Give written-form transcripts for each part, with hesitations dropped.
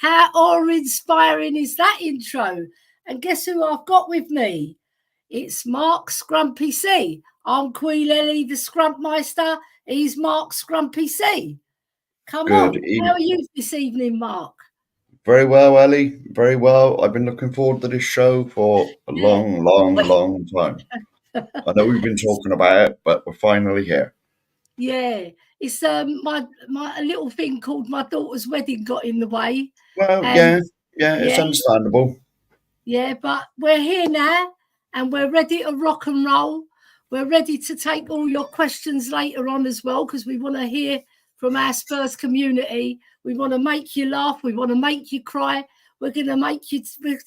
How awe-inspiring is that intro? And guess who I've got with me? It's Mark Scrumpy C. I'm Queen Elly, the Scrumpmeister. He's Mark Scrumpy C. Come on. How are you this evening, Mark? Very well, Elly. Very well. I've been looking forward to this show for a long time. I know we've been talking about it, but we're finally here. Yeah, it's my a little thing called my daughter's wedding got in the way. Well, it's understandable. Yeah, but we're here now, and we're ready to rock and roll. We're ready to take all your questions later on as well, because we want to hear from our Spurs community. We want to make you laugh. We want to make you cry. We're going to make you, we'll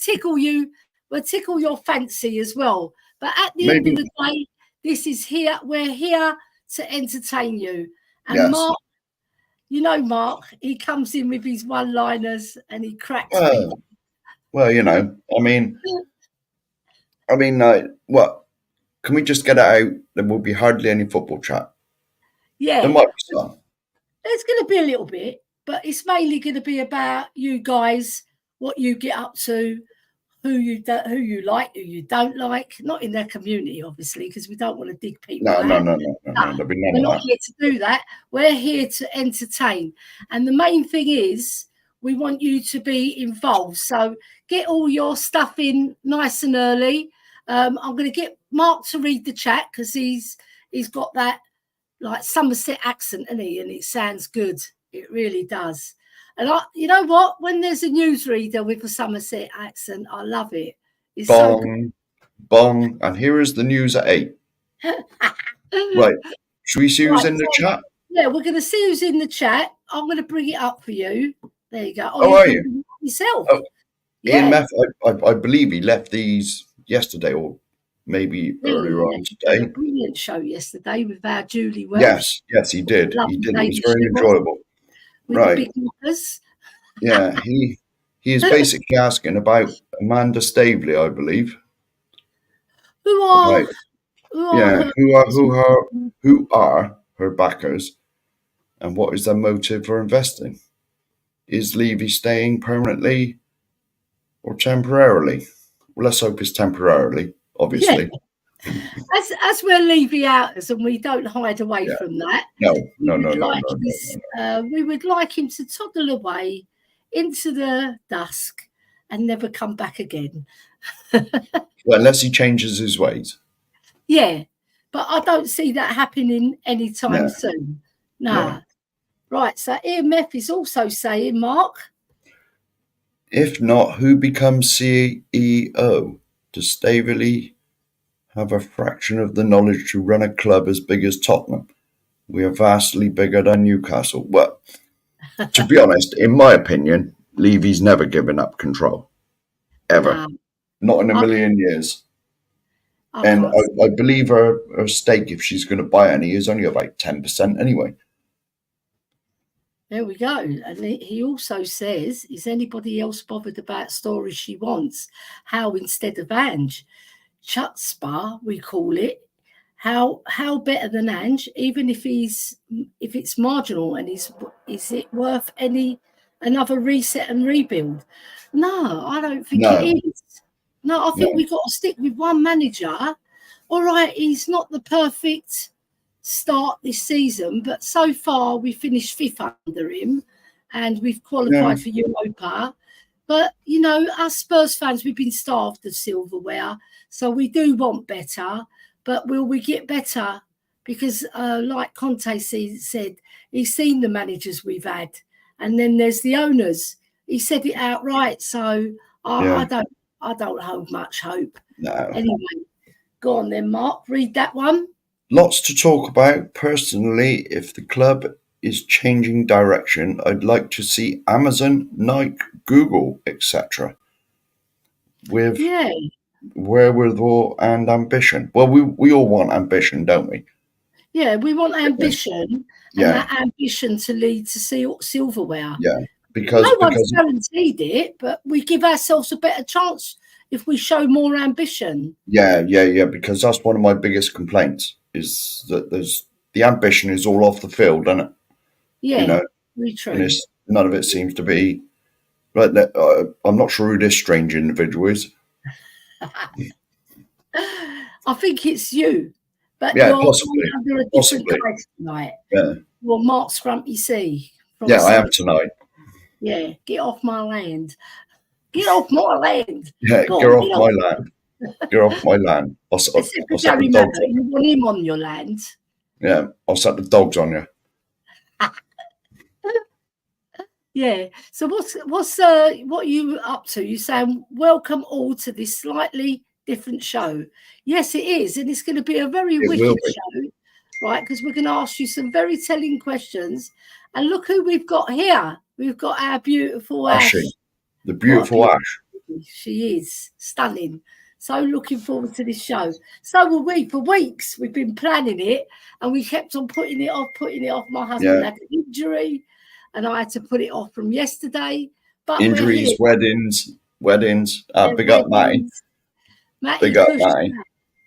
tickle your fancy as well. But at the end of the day, this is here. We're here to entertain you. And Mark, you know, Mark, he comes in with his one-liners and he cracks people. Well, you know, I mean, what? Can we just get it out? There will be hardly any football chat. Yeah. There might be some. There's going to be a little bit, but it's mainly going to be about you guys, what you get up to, who you like, who you don't like. Not in their community, obviously, because we don't want to dig people out. No. We're not here to do that. We're here to entertain. And the main thing is we want you to be involved. So get all your stuff in nice and early. I'm going to get Mark to read the chat because he's got that like Somerset accent, isn't he? And it sounds good. It really does. And you know what? When there's a newsreader with a Somerset accent, I love it. It's so good. Bong. And here is the news at 8. Right. Should we see who's in the chat? Yeah, we're going to see who's in the chat. I'm going to bring it up for you. There you go. Oh, are you? Yourself. Oh, yeah. Ian Meff, I believe he left these yesterday or maybe earlier on today. A brilliant show yesterday with our Julie Welsh. Yes, he did. He did. It was very enjoyable. With the big knockers. Yeah, he is basically asking about Amanda Staveley, I believe. Who are her backers, and what is their motive for investing? Is Levy staying permanently or temporarily? Well, let's hope it's temporarily, obviously. Yeah. As we're Levy outers and we don't hide away from that. No. We would like him to toddle away into the dusk and never come back again. Well, unless he changes his ways. Yeah, but I don't see that happening anytime soon. No. Right, so Ian Meff is also saying, Mark. If not, who becomes CEO? Does Staveley have a fraction of the knowledge to run a club as big as Tottenham? We are vastly bigger than Newcastle. Well, to be honest, in my opinion, Levy's never given up control. Ever. Not in a million years. And I believe her stake, if she's going to buy any, is only about 10% anyway. There we go. And he also says, is anybody else bothered about stories she wants? How instead of Ange? Chutzpah, we call it. How better than Ange? Even if it's marginal, and is it worth another reset and rebuild? No, I don't think it is. No, I think we've got to stick with one manager. All right, he's not the perfect start this season, but so far we finished 5th under him and we've qualified for Europa. But, you know, us Spurs fans, we've been starved of silverware, so we do want better. But will we get better? Because like Conte said, he's seen the managers we've had. And then there's the owners. He said it outright, so I don't hold much hope. No. Anyway, go on then, Mark. Read that one. Lots to talk about. Personally, if the club is changing direction, I'd like to see Amazon, Nike, Google, etc. with wherewithal and ambition. Well, we all want ambition, don't we? Yeah, we want ambition, and that ambition to lead to silverware. Yeah, because no one's guaranteed it, but we give ourselves a better chance if we show more ambition. Yeah, because that's one of my biggest complaints is that the ambition is all off the field, isn't it? Yeah, you know, very true. And none of it seems to be Right, I'm not sure who this strange individual is. I think it's you, but Yeah, you're possibly. under a different Possibly. guise tonight. Yeah. You're Mark Scrumpy C from Yeah, I am Sutton. tonight. Yeah, get off my land. Get off my land. Yeah, Go get on, off get my off. land. Get off my land. Except for I'll set the Gary dogs Mabbott, on. you want him on your land. Yeah, I'll set the dogs on you. Yeah. So what are you up to? You saying welcome all to this slightly different show. Yes, it is, and it's going to be a very It will wicked be. show, right? Because we're going to ask you some very telling questions. And look who we've got here. We've got our beautiful Ash. Ashy. The What a beautiful Ash. she is stunning. So looking forward to this show. So were we for weeks. We've been planning it and we kept on putting it off. My husband had an injury and I had to put it off from yesterday. But Injuries, we're here. weddings. Big up, Matty. Matty Big up, Cush. Matty.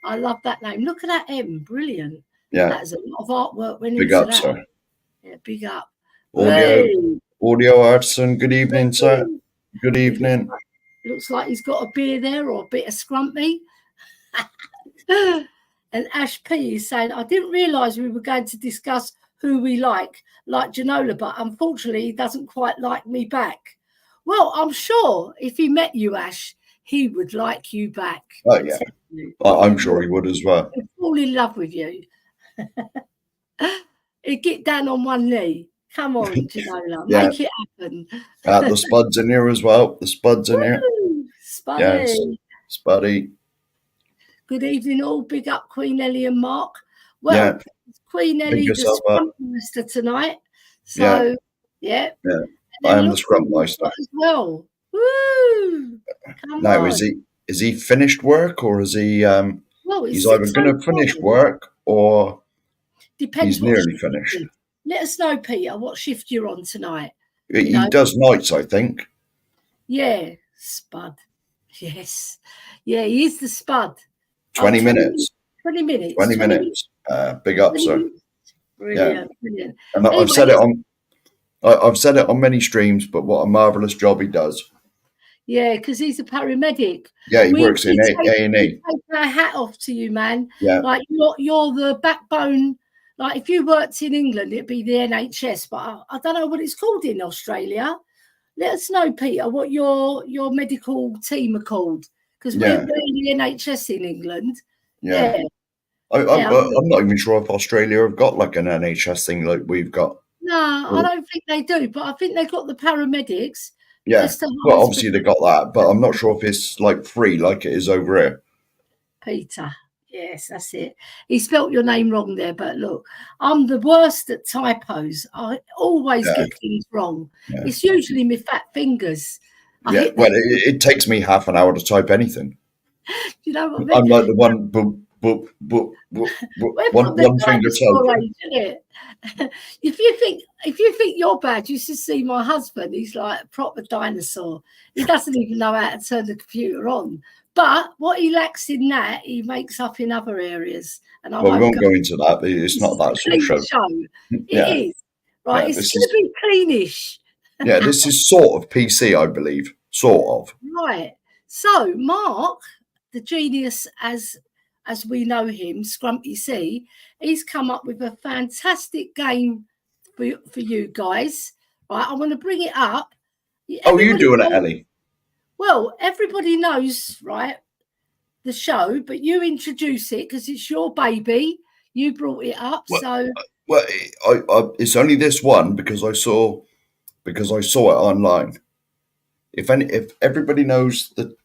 I love that name. Look at that M. Brilliant. Yeah. That's a lot of artwork went Big into up, that. sir. Yeah, big up. Audio artisan. Good evening, sir. Good evening. Looks like he's got a beer there or a bit of scrumpy. And Ash P is saying, I didn't realise we were going to discuss who we like Janola, but unfortunately he doesn't quite like me back. Well, I'm sure if he met you, Ash, he would like you back. Oh, yeah. I'm sure he would as well. He'd fall in love with you. He'd get down on one knee. Come on, Janola, make it happen. The Spud's in here as well. The Spud's in here. Spuddy. Yes, Spuddy. Good evening, all. Big up Queen Elly and Mark. Well, Queen Elly, the Scrum Master tonight. So, yeah. I am the Scrum Master as well. Woo! Come now, on. is he finished work or is he? Well, he's either going to finish work or depends. He's nearly finished. Let us know, Peter, what shift you're on tonight. He does nights, I think. Yeah, Spud. Yes. Yeah, he is the Spud. 20 minutes. 20 minutes. 20 minutes. Big up, sir. Brilliant, brilliant. And anyway, I've said it on many streams, but what a marvellous job he does. Yeah, because he's a paramedic. Yeah, he works in A&E. Take our hat off to you, man. Yeah. Like you're the backbone. Like if you worked in England, it'd be the NHS, but I don't know what it's called in Australia. Let us know, Peter, what your medical team are called. Because we're the NHS in England. Yeah. I'm not even sure if Australia have got like an NHS thing like we've got. No, I don't think they do, but I think they've got the paramedics. Yeah, well, obviously they got that, but I'm not sure if it's like free like it is over here. Peter. Yes, that's it. He spelt your name wrong there, but look, I'm the worst at typos. I always get things wrong. Yeah. It's usually my fat fingers. It takes me half an hour to type anything. You know what I mean? I'm like the one, one finger type. If you think you're bad, you should see my husband. He's like a proper dinosaur. He doesn't even know how to turn the computer on. But what he lacks in that, he makes up in other areas. And we won't go into that. It's not that sort of show. It is. Right, it's going to be cleanish. Yeah, this is sort of PC, I believe. Sort of. Right. So, Mark, the genius as we know him, Scrumpy C, he's come up with a fantastic game for you guys. Right, I want to bring it up. You're doing it, Elly. Well, everybody knows, right, the show, but you introduce it because it's your baby. You brought it up, it's only this one because I saw it online. If everybody knows the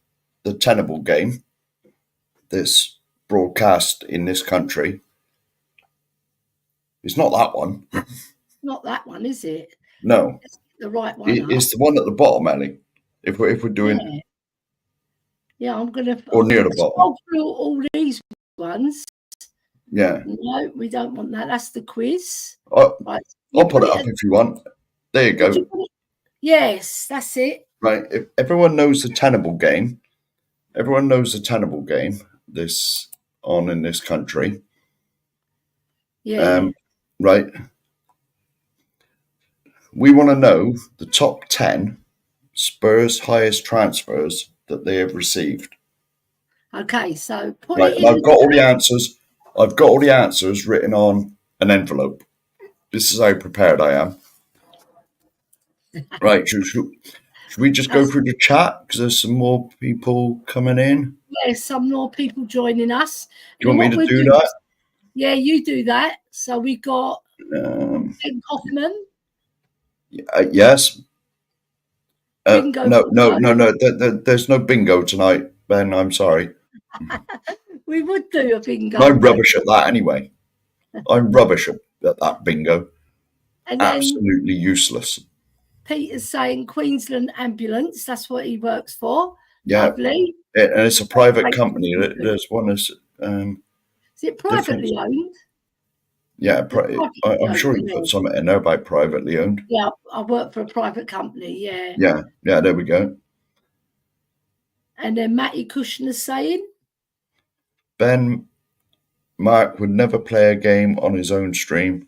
Tenable game, this broadcast in this country, it's not that one. Not that one, is it? No, it's the right one. It's the one at the bottom, Elly. If we're doing, I'm gonna or near the bottom. Through all these ones. Yeah. No, we don't want that. That's the quiz. Right. I'll put it up if you want. There you go. Yes, that's it. Right. If everyone knows the Tenable game, this on in this country. Yeah. Right. We want to know the top 10 Spurs' highest transfers that they have received. Okay, so put Right, it and in I've got all the the answers. I've got all the answers written on an envelope. This is how prepared I am. Right, should we just go that's, through the chat because there's some more people coming in? there's some more people joining us. Do you And want then me what to we'll do do that? is, yeah, you do that. So we got Um, Ben Hoffman, yes. bingo No. There's no bingo tonight, Ben. I'm sorry. we would do a And bingo, I'm but rubbish at that anyway. I'm rubbish at that bingo. and then Absolutely useless. Peter's saying Queensland Ambulance. That's what he works for. Yeah, Lovely. and it's a private Great. company. There's one is Is it different. privately owned? Yeah, They're privately I'm owned, sure you yeah. put something in there about privately owned. Yeah, I work for a private company, yeah. Yeah, there we go. And then Matty Kushner's saying, Ben Mark would never play a game on his own stream.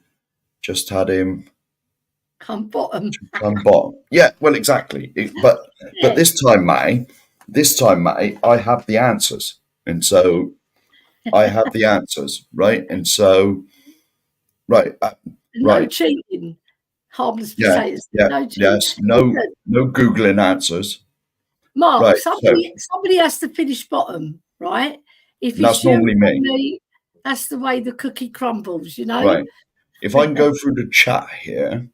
Just had him come bottom. come bottom. Yeah, well, exactly. But Yeah. this time, Matty, I have the answers, and so I have the answers, right? And so, right, No right, cheating. Harmless yeah, potatoes. yeah, No cheating. yes, no googling answers, Mark, right? So somebody has to finish bottom, right? If it's that's you normally or me, me, that's the way the cookie crumbles, you know? right? If I can go through the chat here,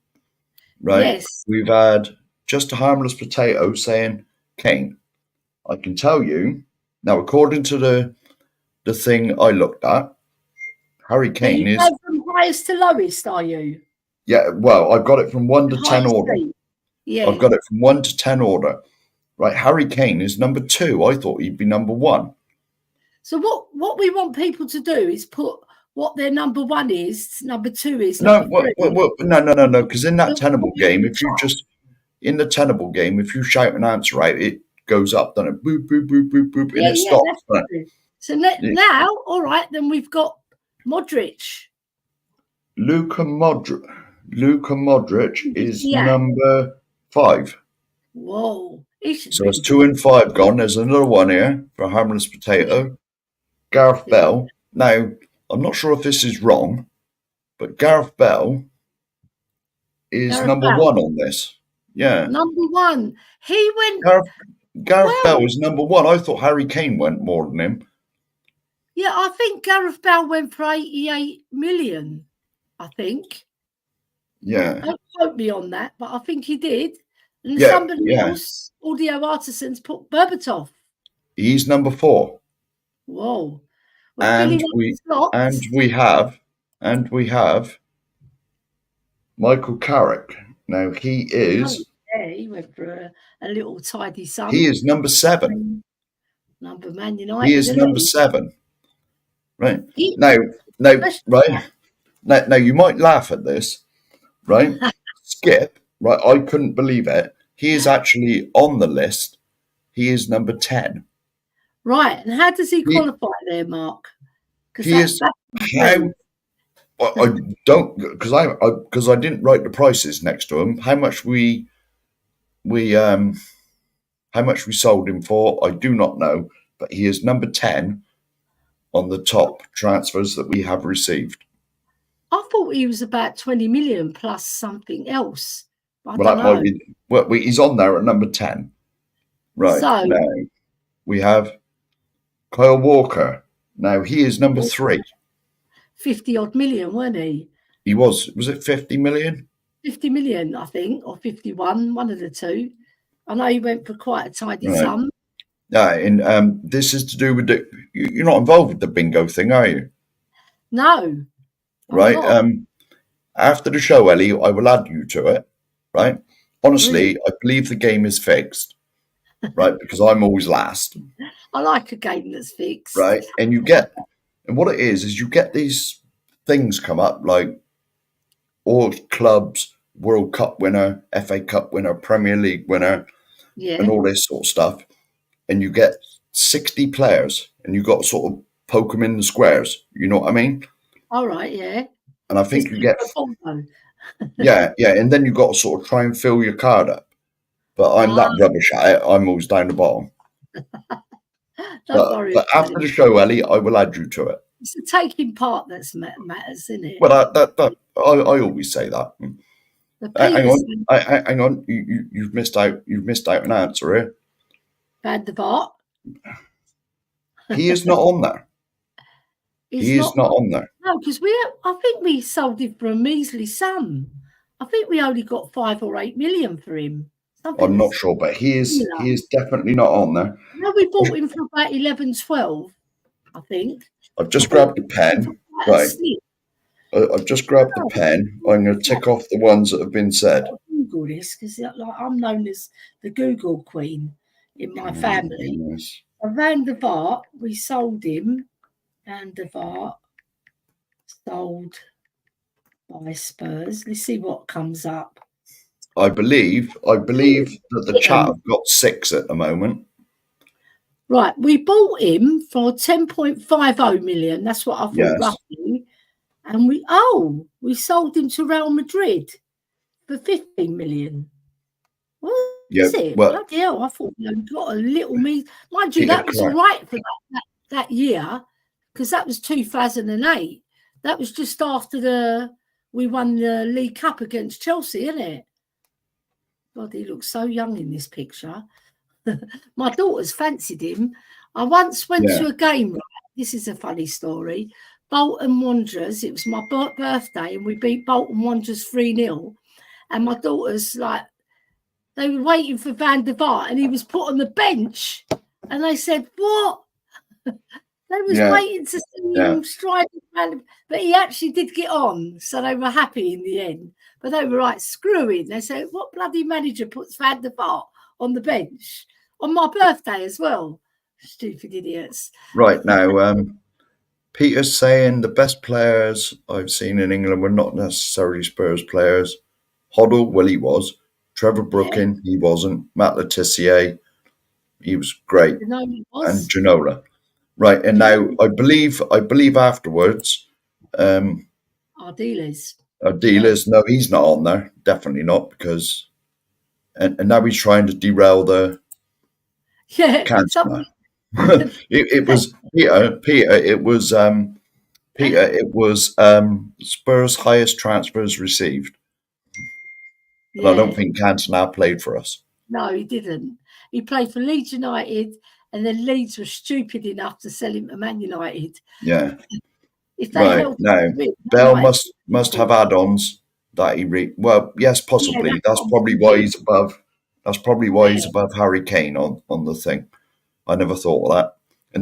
right? Yes. We've had just a harmless potato saying, Kane, I can tell you now, according to the thing I looked at, Harry Yeah, Kane you is, go from highest to lowest, are you? yeah, well, I've got it from 1 to 10 Highest order. seat. Yeah. I've got it from 1 to 10 order. Right, Harry Kane is number 2. I thought he'd be number 1. So what we want people to do is put what their number 1 is, number 2 is, No, number 3. no, because in that Look, tenable put it in game, the if you chat. just, in the tenable game, if you shout an answer out, it goes up, doesn't it? Boop, boop, boop, boop, boop, and it stops, That's doesn't true. So it? now, all right, then we've got Modric. Luka Modric is Yeah. number 5. Whoa. He should So be it's 2 and 5 gone. There's another one here for harmless potato. Gareth Bell. Now, I'm not sure if this is wrong, but Gareth Bell is number 1 on this. Yeah. Number 1. He went Gareth Bell well. is number 1. I thought Harry Kane went more than him. Yeah, I think Gareth Bell went for 88 million, I think. Yeah. Don't quote me on that, but I think he did. And Yeah, somebody yeah. else, Audio Artisans, put Berbatov. He's number 4. Whoa. We're And filling up slots. we have Michael Carrick. Now he is He went for a little tidy sum. he is number 7. Number Man United. He is number 7. Right. He- Now you might laugh at this, right? Skip, right? I couldn't believe it. He is actually on the list. He is number 10. Right. And how does he qualify there, Mark? He is how I don't because I didn't write the prices next to him. How much we sold him for, I do not know, but he is number 10 on the top transfers that we have received. I thought he was about 20 million plus something else. I Well, don't know. might be. Well, he's on there at number 10. Right. So now we have Kyle Walker. Now he is number 3. 50 odd million, weren't he? He was it 50 million? 50 million, I think, or 51, one of the two. I know he went for quite a tidy sum. And this is to do with you're not involved with the bingo thing, are you? No. Right. After the show, Ellie, I will add you to it. Right. Honestly, Really? I believe the game is fixed. Right, because I'm always last. I like a game that's fixed. Right. And what it is you get these things come up like all clubs, World Cup winner, FA Cup winner, Premier League winner, and all this sort of stuff. And you get 60 players and you got to sort of poke them in the squares. You know what I mean? All right, yeah. And I think you get, football, yeah. And then you got to sort of try and fill your card up. but I'm Ah, that rubbish at it. I'm always down the bottom. don't worry But about after it. the show, Ellie, I will add you to it. It's the taking part that's matters, isn't it? Well, I always say that. The Hang on, Peterson, hang on. You've missed out. You've missed out an answer here. Van der Vaart, He is not on there. is He is not. not on there. No, because I think we sold him for a measly sum. I think we only got 5 or 8 million for him. Something I'm not sure, but he is definitely not on there. No, we bought him for about 11, 12, I think. I've just grabbed the pen. Right. I've just grabbed the Oh, pen. I'm going to tick off the ones that have been said. Google this because like, I'm known as the Google Queen in my family. Yes. Van der Vaart, we sold him. Van der Vaart sold by Spurs. Let's see what comes up. I believe that the chat have got 6 at the moment. Right, we bought him for 10.50 million. That's what I thought roughly. And we sold him to Real Madrid for 15 million. What is it? Well, bloody hell, I thought we only got a little me. Mind you, that was all right for that year, because that was 2008. That was just after we won the League Cup against Chelsea, isn't it? God, he looks so young in this picture. My daughters fancied him. I once went to a game, right? This is a funny story. Bolton Wanderers, it was my birthday, and we beat Bolton Wanderers 3-0. And my daughters, they were waiting for Van der Vaart, and he was put on the bench. And they said, what? They was waiting to see him striding around. But he actually did get on, so they were happy in the end. But they were like, screwing. They said, what bloody manager puts Van der Vaart on the bench? On my birthday as well. Stupid idiots. Right, now, Peter's saying the best players I've seen in England were not necessarily Spurs players. Hoddle, well, he was. Trevor Brooking, he wasn't. Matt Letizia, he was great. And Ginola. Right, and now I believe afterwards, our dealers. No, he's not on there. Definitely not, because and now he's trying to derail the cancer. it was Peter. It was Peter. It was Spurs' highest transfers received. And I don't think Cantona played for us. No, he didn't. He played for Leeds United, and then Leeds were stupid enough to sell him to Man United. Yeah. If they right now, Bell must have add-ons that he well, yes, possibly. That's probably why he's above. That's probably why he's above Harry Kane on the thing. I never thought of that. And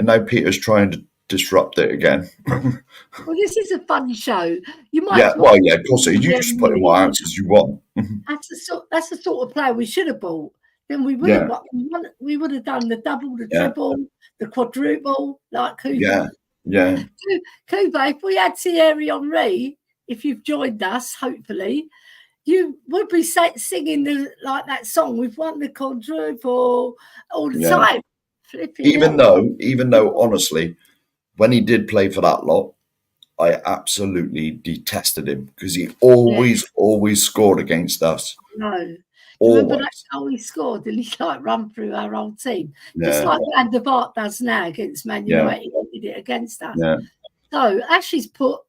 now Peter's trying to disrupt it again. Well, this is a fun show. You might. Yeah, well, yeah, of course. You just put in what answers you want. That's the sort of player we should have bought. Then we would have. We would have done the double, the triple, the quadruple, like Cooper. Yeah. Cooper, if we had Thierry Henry, if you've joined us, hopefully, you would be singing that song. We've won the quadruple all the time. Even though, honestly, when he did play for that lot, I absolutely detested him because he always scored against us. No. Remember that goal he scored and he run through our whole team? Just like Van der Vaart does now against Man United. He did it against us. Yeah. So Ashley's put,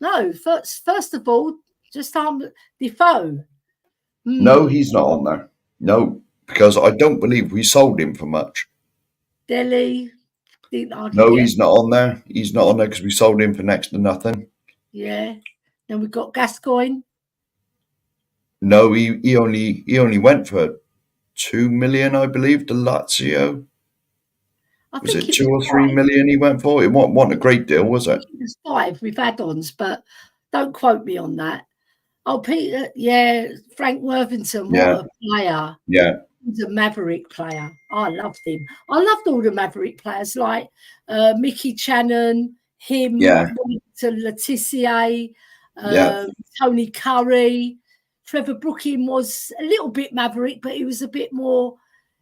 first of all, just Defoe. No, he's not on there. No, because I don't believe we sold him for much. Delhi. No, he's not on there. He's not on there because we sold him for next to nothing. Yeah. Then we've got Gascoigne. No, he only went for 2 million, I believe, to Lazio. Was it 2 or 3 million he went for? It wasn't a great deal, was it? It was 5 with add-ons, but don't quote me on that. Oh, Peter, Frank Worthington, what a player. Yeah. He's a maverick player. I loved him. I loved all the maverick players like Mickey Channon, him, Letizia, Tony Curry. Trevor Brooking was a little bit maverick, but he was a bit more.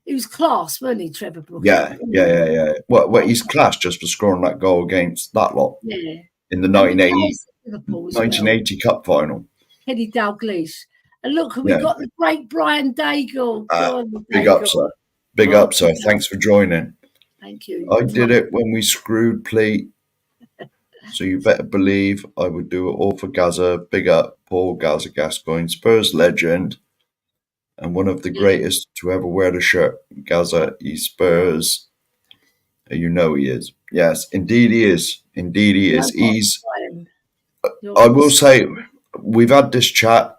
He was class, wasn't he, Trevor Brooking? Yeah. Well, he's class just for scoring that goal against that lot. Yeah. In the 1980 Cup final. Kenny Dalglish. And look, we Yeah. got the great Brian Daigle. Go on, Big up, Daigle. sir. Big Oh, up, sir. Thanks for joining. thank you. I did it when we screwed Pleat. So you better believe I would do it all for Gaza. Big up, Paul Gaza Gascoigne, Spurs legend, and one of the greatest to ever wear the shirt. Gaza, he's Spurs. You know he is. Yes, indeed he is. Indeed he is. He's. I will say, we've had this chat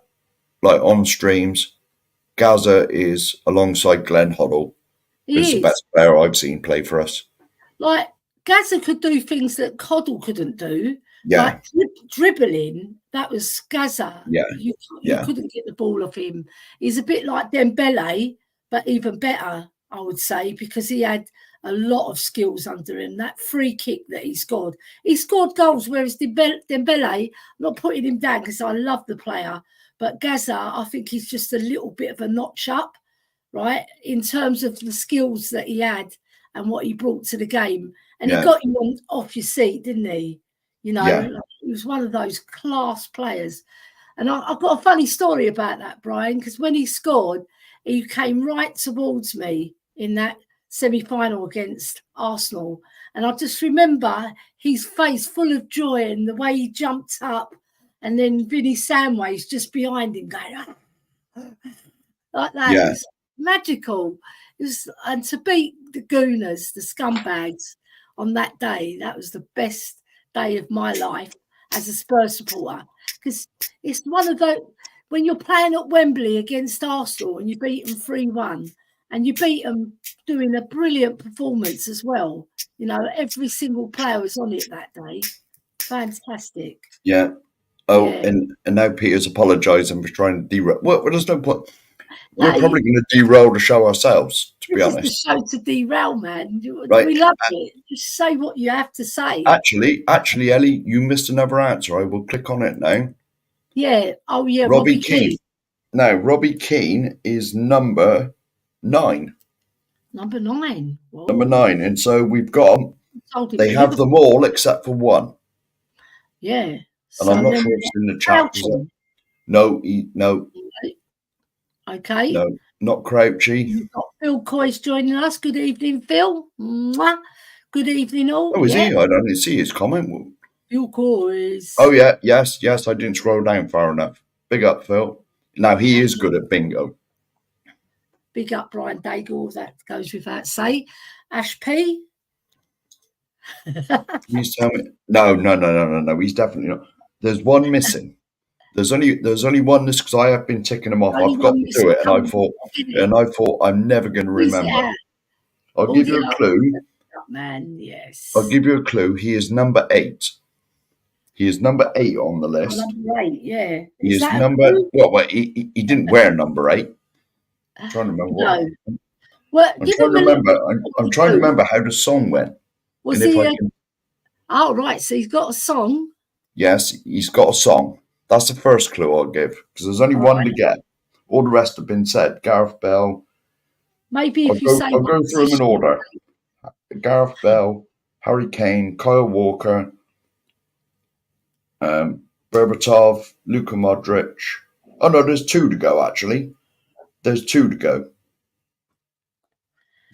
like on streams. Gaza is alongside Glenn Hoddle. He's the best player I've seen play for us. Like Gaza could do things that Coddle couldn't do. Yeah. Like dribbling, that was Gaza. Yeah. You couldn't get the ball off him. He's a bit like Dembele, but even better, I would say, because he had a lot of skills under him. That free kick that he scored goals, whereas Dembele, I'm not putting him down because I love the player, but Gaza, I think he's just a little bit of a notch up, right, in terms of the skills that he had and what he brought to the game. And he got you off your seat, didn't he? You know, he was one of those class players. And I've got a funny story about that, Brian, because when he scored, he came right towards me in that semi-final against Arsenal. And I just remember his face full of joy and the way he jumped up. And then Vinny Samways just behind him going, like that. Yeah. It was magical. And to beat the Gooners, the scumbags, on that day, that was the best day of my life as a Spurs supporter, because it's one of those, when you're playing at Wembley against Arsenal and you beat them 3-1 and you beat them doing a brilliant performance as well. You know, every single player was on it that day. Fantastic. Yeah. Oh, yeah. And now Peter's apologising for trying to derail. Well, there's no point. We're probably going to derail the show ourselves, to be honest. This is the show to derail, man. Right. We love it. Just say what you have to say. Actually, Ellie, you missed another answer. I will click on it now. Yeah. Oh, yeah. Robbie Keane. Now, Robbie Keane is number 9. Number 9. Whoa. Number 9. And so we've got them. They have them all except for one. Yeah. And so I'm not sure if it's in the chat. No. Okay. No, not Crouchy. You've got Phil Coy's joining us. Good evening, Phil. Mwah. Good evening, all. Oh, is he? I don't see his comment. Phil Coy's. Oh, yeah. Yes. I didn't scroll down far enough. Big up, Phil. Now, he is good at bingo. Big up, Brian Daigle. That goes without say. Ash P. Please tell me. No. He's definitely not. There's one missing. There's only one this, because I have been ticking them off. I've got to do it, and I thought I'm never going to remember. I'll give you a clue. Man, yes. I'll give you a clue. He is number 8. He is number 8 on the list. Number 8, yeah. He is number. Well, he didn't wear number 8. I'm trying to remember. No. Well, I'm trying to remember how the song went. Was he? Oh, right. So he's got a song. Yes, he's got a song. That's the first clue I'll give, because there's only one to get. All the rest have been said. Gareth Bell. Maybe if I'll go through them in order. Gareth Bell, Harry Kane, Kyle Walker, Berbatov, Luka Modric. Oh, no, there's 2 to go, actually. There's 2 to go.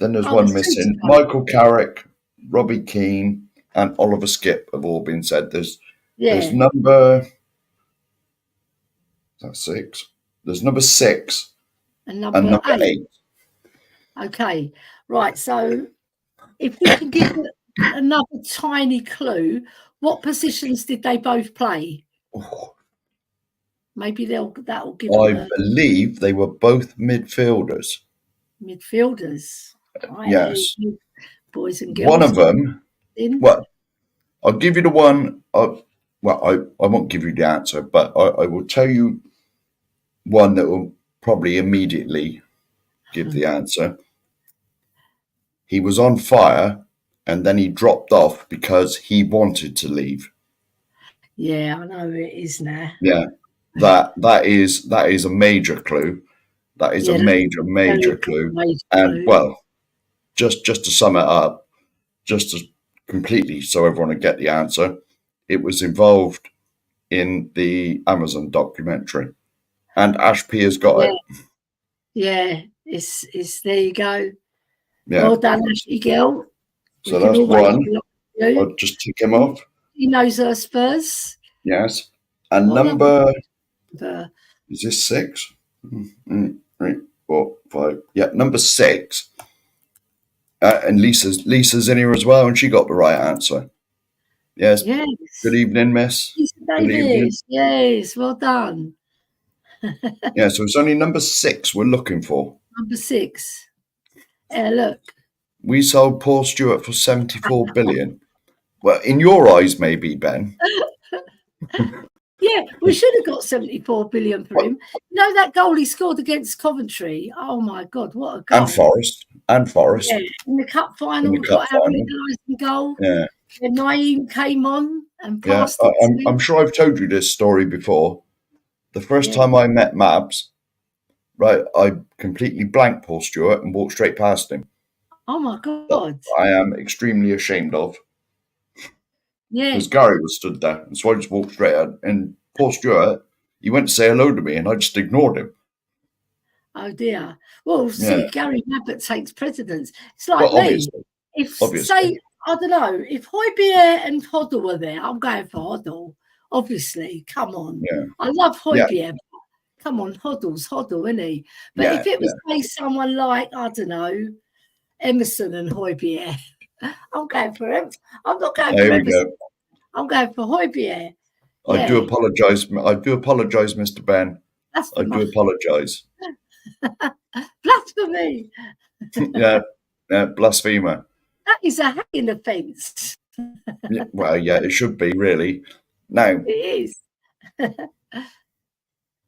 Then there's one missing. Michael Carrick, Robbie Keane, and Oliver Skipp have all been said. There's number... That's 6. There's number 6 and number 8. Okay, right. So if you can give another tiny clue, what positions did they both play? Oh. Maybe that'll give. I believe they were both midfielders. Midfielders. Right, yes. Boys and girls. One of them. Well, I'll give you the one. I won't give you the answer, but I will tell you one that will probably immediately give the answer. He was on fire, and then he dropped off because he wanted to leave. Yeah, I know it is now. Yeah, that is a major clue. That is a major clue. And well, just to sum it up, just to completely so everyone will get the answer, it was involved in the Amazon documentary. And Ashby has got it. Yeah, it's there you go. Yeah. Well done, Ashley girl. So that's one. I'll just tick him off. He knows her Spurs. Yes. And Well number done. is this 6? 3, 4, 5. Yeah, number 6. And Lisa's in here as well, and she got the right answer. Yes. Yes. Good evening, Miss. Lisa Good evening. Davis. Yes, well done. Yeah, so it's only number 6 we're looking for. Number 6. Look. We sold Paul Stewart for 74 billion. Well, in your eyes, maybe, Ben. Yeah, we should have got 74 billion for him. You know that goal he scored against Coventry? Oh my God, what a goal! And Forest. Yeah, in the cup final, we got our equalising goal. Yeah. And Naeem came on and passed I'm sure I've told you this story before. The first time I met Mabs, right, I completely blanked Paul Stewart and walked straight past him. Oh my God! I am extremely ashamed of. Yeah. Because Gary was stood there, and so I just walked straight out. And Paul Stewart, he went to say hello to me, and I just ignored him. Oh dear. Well, see, Gary Abbott takes precedence. It's like me. Obviously. Say, I don't know, if Højbjerg and Hoddle were there, I'm going for Hoddle. Obviously, come on. Yeah. I love Højbjerg. Come on, Hoddle's Hoddle, isn't he? But if it was say someone like, I don't know, Emerson and Højbjerg, I'm going for him. I'm not going for Emerson. I'm going for Højbjerg. I do apologise. Mr. Ben. I do apologise. Blasphemy. Blasphemer. That is a hacking offence. Well, it should be, really. Now. It is.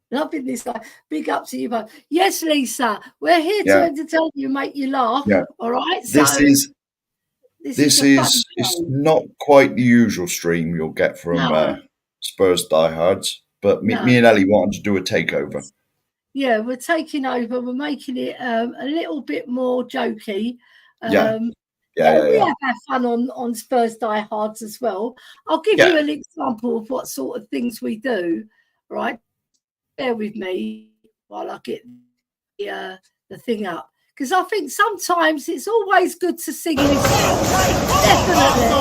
Loving this guy. Big up to you both. Yes, Lisa, we're here to entertain you, make you laugh. Yeah. All right. This is it's not quite the usual stream you'll get from Spurs diehards, but me and Elly wanted to do a takeover. Yeah, we're taking over. We're making it a little bit more jokey. We have our fun on Spurs diehards as well. I'll give you an example of what sort of things we do. Right, bear with me while I get the thing up, because I think sometimes it's always good to sing this. Definitely.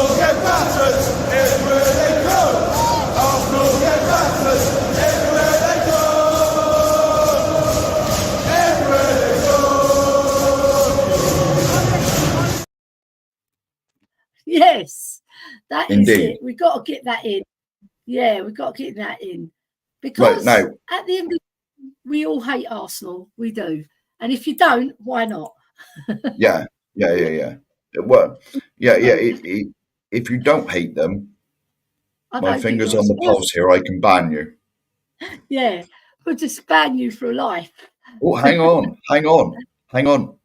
Yes, that is it. We've got to get that in. Yeah, we've got to get that in. Because at the end of the day, we all hate Arsenal. We do. And if you don't, why not? Yeah. Well, if you don't hate them, my finger's on the pulse here, I can ban you. Yeah, we'll just ban you for life. Oh, hang on.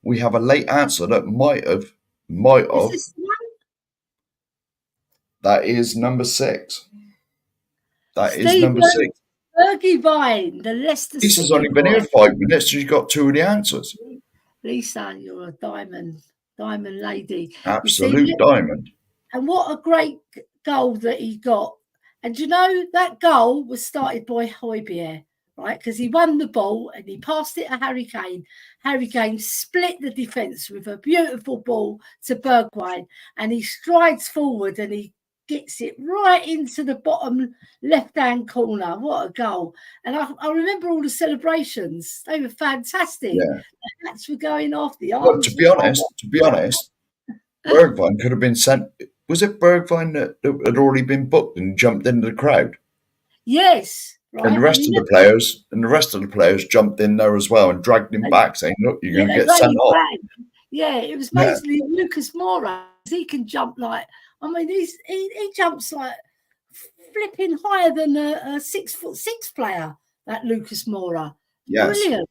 We have a late answer that might have. Is this the one? That is number 6. That is number 6. Fergie Vine, the Leicester. Lisa's only been here 5 minutes. She's got 2 of the answers. Lisa, you're a diamond lady. Absolute diamond. And what a great goal that he got. And you know, that goal was started by Højbjerg, right? Because he won the ball and he passed it to Harry Kane. Harry Kane split the defence with a beautiful ball to Bergwijn, and he strides forward and he gets it right into the bottom left-hand corner. What a goal. And I remember all the celebrations. They were fantastic. Yeah. The hats were going off. The arms. To be honest, Bergwijn could have been sent. Was it Bergwijn that had already been booked and jumped into the crowd? Yes. Right. And the rest of the players jumped in there as well and dragged him back, saying, "Look, you're going to get sent off." Yeah, it was basically Lucas Moura. He can jump like, I mean, he jumps like flipping higher than a 6'6" player, that Lucas Moura. Yes. Brilliant.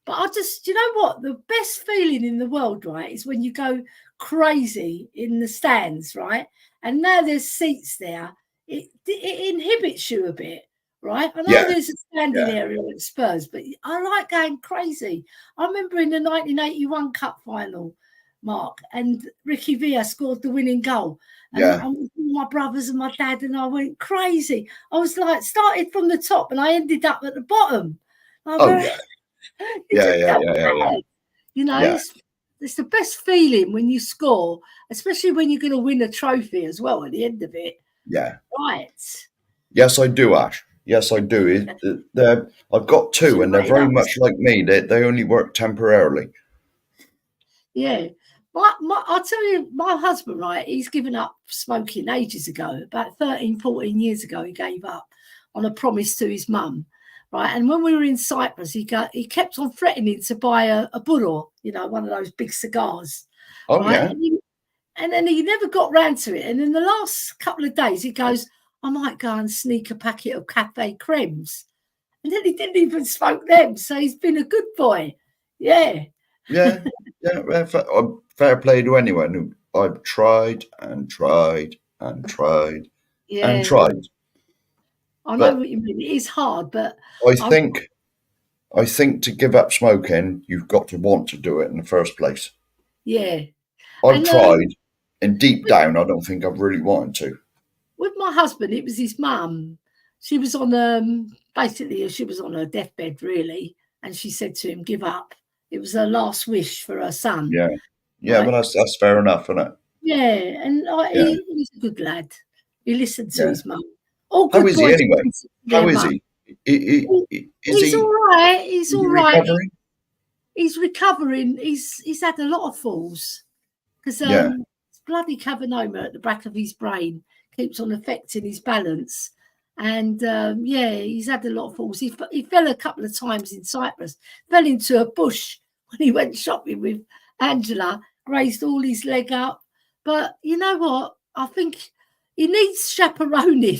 But I just, you know what? The best feeling in the world, right, is when you go crazy in the stands, right? And now there's seats there. It inhibits you a bit, right? I know there's a standing area at Spurs, but I like going crazy. I remember in the 1981 Cup final, Mark, and Ricky Villa scored the winning goal. And my brothers and my dad and I went crazy. I was like, started from the top and I ended up at the bottom. I Oh mean, yeah, you yeah, just yeah, go yeah, yeah, yeah, mad. You know, yeah, it's the best feeling when you score, especially when you're going to win a trophy as well at the end of it. yeah. Right. Yes, I do, Ash. Yes, I do. I've got two, and they're Motivated very much us. like me. They only work temporarily. Yeah. I'll tell you, my husband, right, he's given up smoking ages ago. About 13, 14 years ago, he gave up on a promise to his mum. Right. And when we were in Cyprus, he kept on threatening to buy a Budor, one of those big cigars. Oh Right. yeah, And then he never got round to it. And in the last couple of days, he goes, I might go and sneak a packet of cafe cremes. And then he didn't even smoke them. So he's been a good boy. Yeah. yeah, yeah. Fair play to anyone who I've tried and tried and tried and Yeah. tried. I know But what you mean. It is hard, but I I think I think to give up smoking, you've got to want to do it in the first place. yeah. I've And tried, and deep down, I don't think I've really wanted to. with my husband, it was his mum. She was on basically she was on her deathbed really, and she said to him, "Give up." It was her last wish for her son, Yeah, yeah, but right? that's fair enough, isn't it? Yeah, and Yeah, he's a good lad. He listened to yeah. his mum. All How good is he boys anyway? listen to their How is mum. he? Is He's all he right. He's is he all right. recovering? He's recovering. He's had a lot of falls because Yeah, bloody cavernoma at the back of his brain keeps on affecting his balance. And yeah, he's had a lot of falls. He fell a couple of times in Cyprus, fell into a bush when he went shopping with Angela, grazed all his leg up. But you know what? I think he needs chaperoning,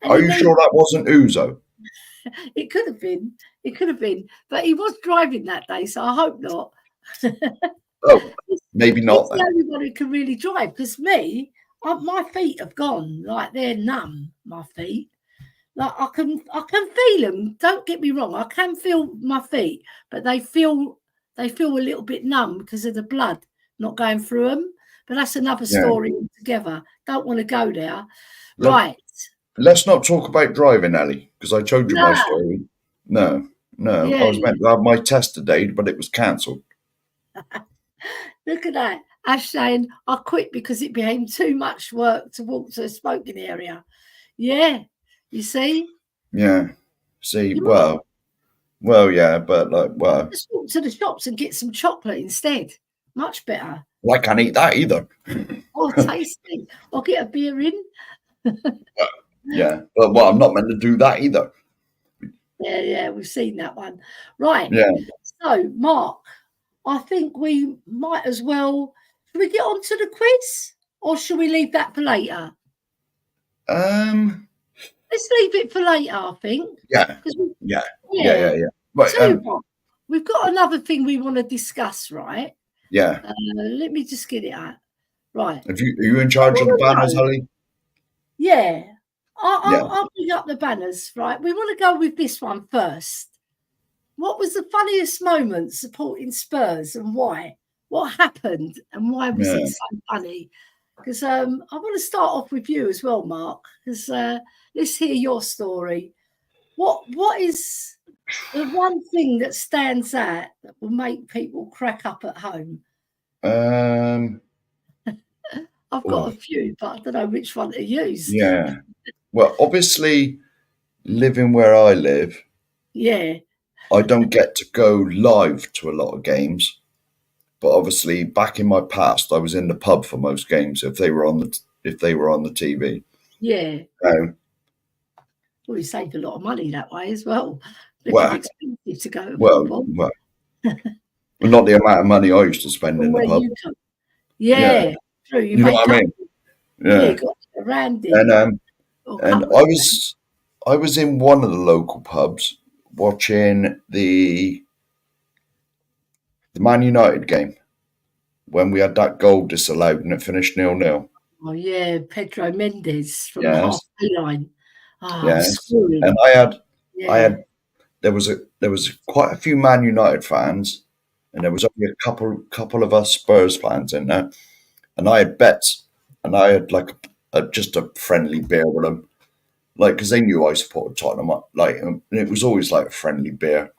and are he you needs. sure that wasn't Uzo? It could have been. It could have been, but he was driving that day, so I hope not. Oh, maybe not He's the then. only one who can really drive. Because my feet have gone like they're numb. My feet, like I can feel them. Don't get me wrong, I can feel my feet, but they feel a little bit numb because of the blood not going through them. But that's another Yeah. story altogether. Don't want to go there. Let, Right? let's not talk about driving, Ellie, because I told you my Nah. story. No, no, I Yeah. was meant to have my test today, but it was cancelled. Look at that. Ash saying, I quit because it became too much work to walk to a smoking area. Yeah. You see? Yeah. See, You might well, yeah, but just walk to the shops and get some chocolate instead. Much better. I can't eat that either. Or tasty. Or get a beer in. Yeah, but I'm not meant to do that either. Yeah, we've seen that one. Right. Yeah. So, Mark, I think we might as well. Should we get on to the quiz? Or should we leave that for later? Um. Let's leave it for later, I think. Yeah. 'Cause Yeah. Yeah. yeah. Yeah. Yeah. Right. Tell you what, we've got another thing we want to discuss, right? Yeah. Let me just get it out. Right. Are you in I charge of the want to banners, know. Ellie? Yeah. Yeah. I'll bring up the banners, right? We want to go with this one first. What was the funniest moment supporting Spurs and why? What happened and why was Yeah. it so funny? Because I want to start off with you as well, Mark, because let's hear your story. What is the one thing that stands out that will make people crack up at home? Um. I've got Oh, a few, but I don't know which one to use. yeah. Well, obviously, living where I live, Yeah, I don't get to go live to a lot of games. But obviously, back in my past, I was in the pub for most games if they were on the TV. yeah. So, Well, you saved a lot of money that way as well. Looking well, expensive to go to well, football well, not the amount of money I used to spend from in the where pub. you come. Yeah, Yeah, true. You you know make what I up. mean. Yeah, Yeah, got around it and or a and couple of days. I was in one of the local pubs watching the Man United game when we had that goal disallowed and it finished 0-0. Oh yeah, Pedro Mendes from the Yes, halfway line. Ah, yes, and scoring. I Yeah, had there was quite a few Man United fans, and there was only a couple of us Spurs fans in there, and I had bets, and I had like just a friendly beer with them, like because they knew I supported Tottenham, like, and it was always like a friendly beer,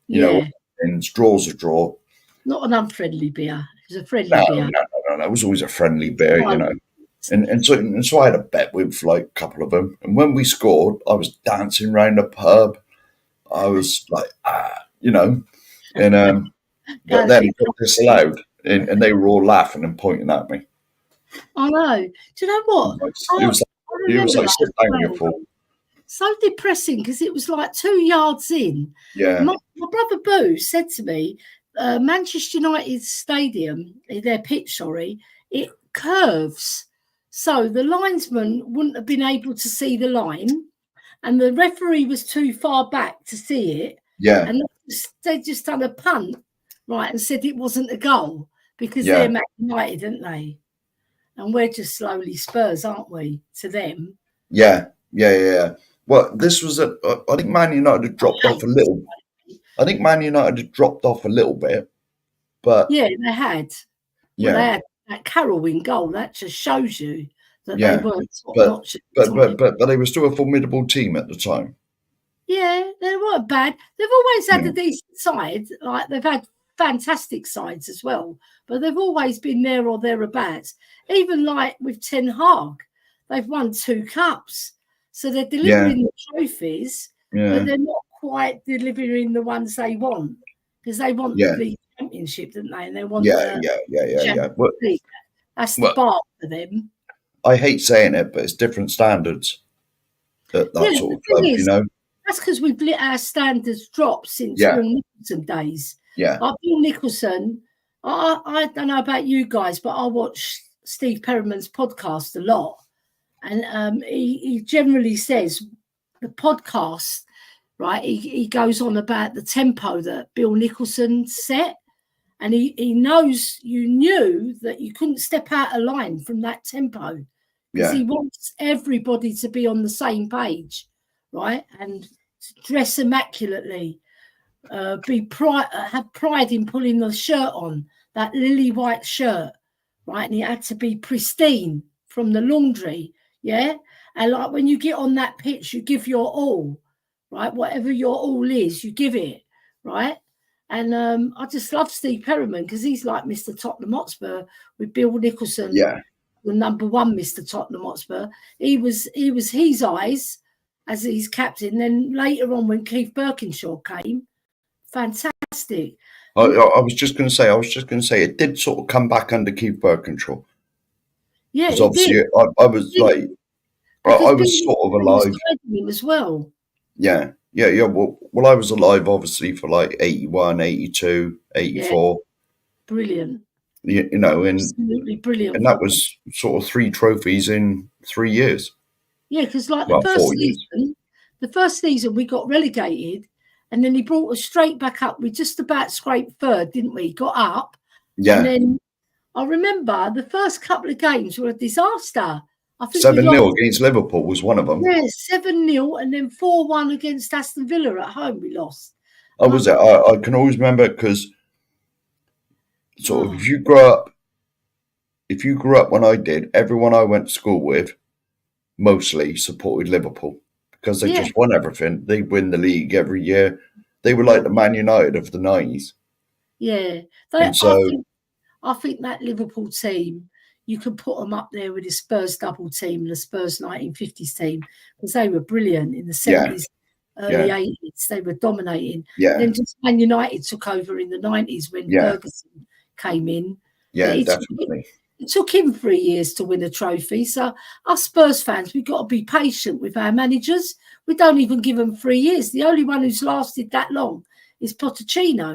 You know, Yeah. and draw's a draw. Not an unfriendly beer. It was a friendly No, beer. no, no, no, no. It was always a friendly beer, you Oh, know. And so I had a bet with like a couple of them. And when we scored, I was dancing around the pub. I was like, you know, and but go a then bit it got crazy. disallowed, and they were all laughing and pointing at me. I know. Do you know what? It was I like, it was remember like that sit as down, you well. fool. So depressing because it was like 2 yards in. Yeah, My brother Boo said to me, Manchester United stadium, their pitch, sorry, it curves. So the linesman wouldn't have been able to see the line, and the referee was too far back to see it. yeah, And they just done a punt, right, and said it wasn't a goal because yeah, they're Man United, aren't they? And we're just slowly Spurs, aren't we, to them? yeah. Well, this was I think Man United had dropped I off hate a this. little. I think Man United had dropped off a little bit, but Yeah, they had. Well, they yeah, had that Carroll goal. That just shows you that they yeah. weren't top But notch at the but but time. but but they were still a formidable team at the time. Yeah, they weren't bad. They've always had Yeah, a decent side. Like they've had fantastic sides as well, but they've always been there or thereabouts. Even like with Ten Hag, they've won 2 cups, so they're yeah, delivering the trophies, but yeah, they're not quite delivering the ones they want because they want the yeah, league championship, don't they? And they want yeah, the yeah, yeah, yeah, yeah. Champions League. That's the Well, bar for them. I hate saying it, but it's different standards at Yeah, that the sort of thing club, you is, know. that's because we've let our standards drop since Yeah, Bill Nicholson days. yeah, Like Bill Nicholson, I don't know about you guys, but I watch Steve Perriman's podcast a lot. And he generally says the podcast, right? He goes on about the tempo that Bill Nicholson set. And he knows you knew that you couldn't step out of line from that tempo because yeah, he wants everybody to be on the same page, right? And dress immaculately, have pride in pulling the shirt on, that lily white shirt, right? And it had to be pristine from the laundry, yeah? And like when you get on that pitch, you give your all, right? Whatever your all is, you give it, right? And I just love Steve Perriman because he's like Mr. Tottenham Hotspur with Bill Nicholson, yeah. the number one Mr. Tottenham Hotspur. He was his eyes as his captain. Then later on, when Keith Birkinshaw came, fantastic. And I was just going to say, it did sort of come back under Keith Birkinshaw yeah, because it did. obviously I was It did. like, Because I Bill was sort of Nicholson was alive. guiding him as well. Yeah, yeah, yeah. Well, I was alive obviously for like 81, 82, Yeah, 84. brilliant. You know, Absolutely brilliant and that football. was sort of 3 trophies in 3 years. Yeah, because like Well, 4 years. the first season we got relegated, and then he brought us straight back up. We just about scraped third, didn't we? Got up, and Yeah, then I remember the first couple of games were a disaster. I think we 7-0 lost, against Liverpool was one of them. yeah, 7-0, and then 4-1 against Aston Villa at home. We lost, I and I was it. thought, I can always remember because sort of oh, if you grew up when I did, everyone I went to school with mostly supported Liverpool because they yeah, just won everything. They win the league every year. They were like well, the Man United of the 90s. yeah. And so, I think that Liverpool team, you can put them up there with the Spurs double team and the Spurs 1950s team because they were brilliant in the yeah, 70s, early yeah, 80s. They were dominating. yeah, Then just Man United took over in the 90s when yeah, Ferguson came in. But yeah, definitely. it took him 3 years to win a trophy. So us Spurs fans, we've got to be patient with our managers. We don't even give them 3 years. The only one who's lasted that long is Pochettino.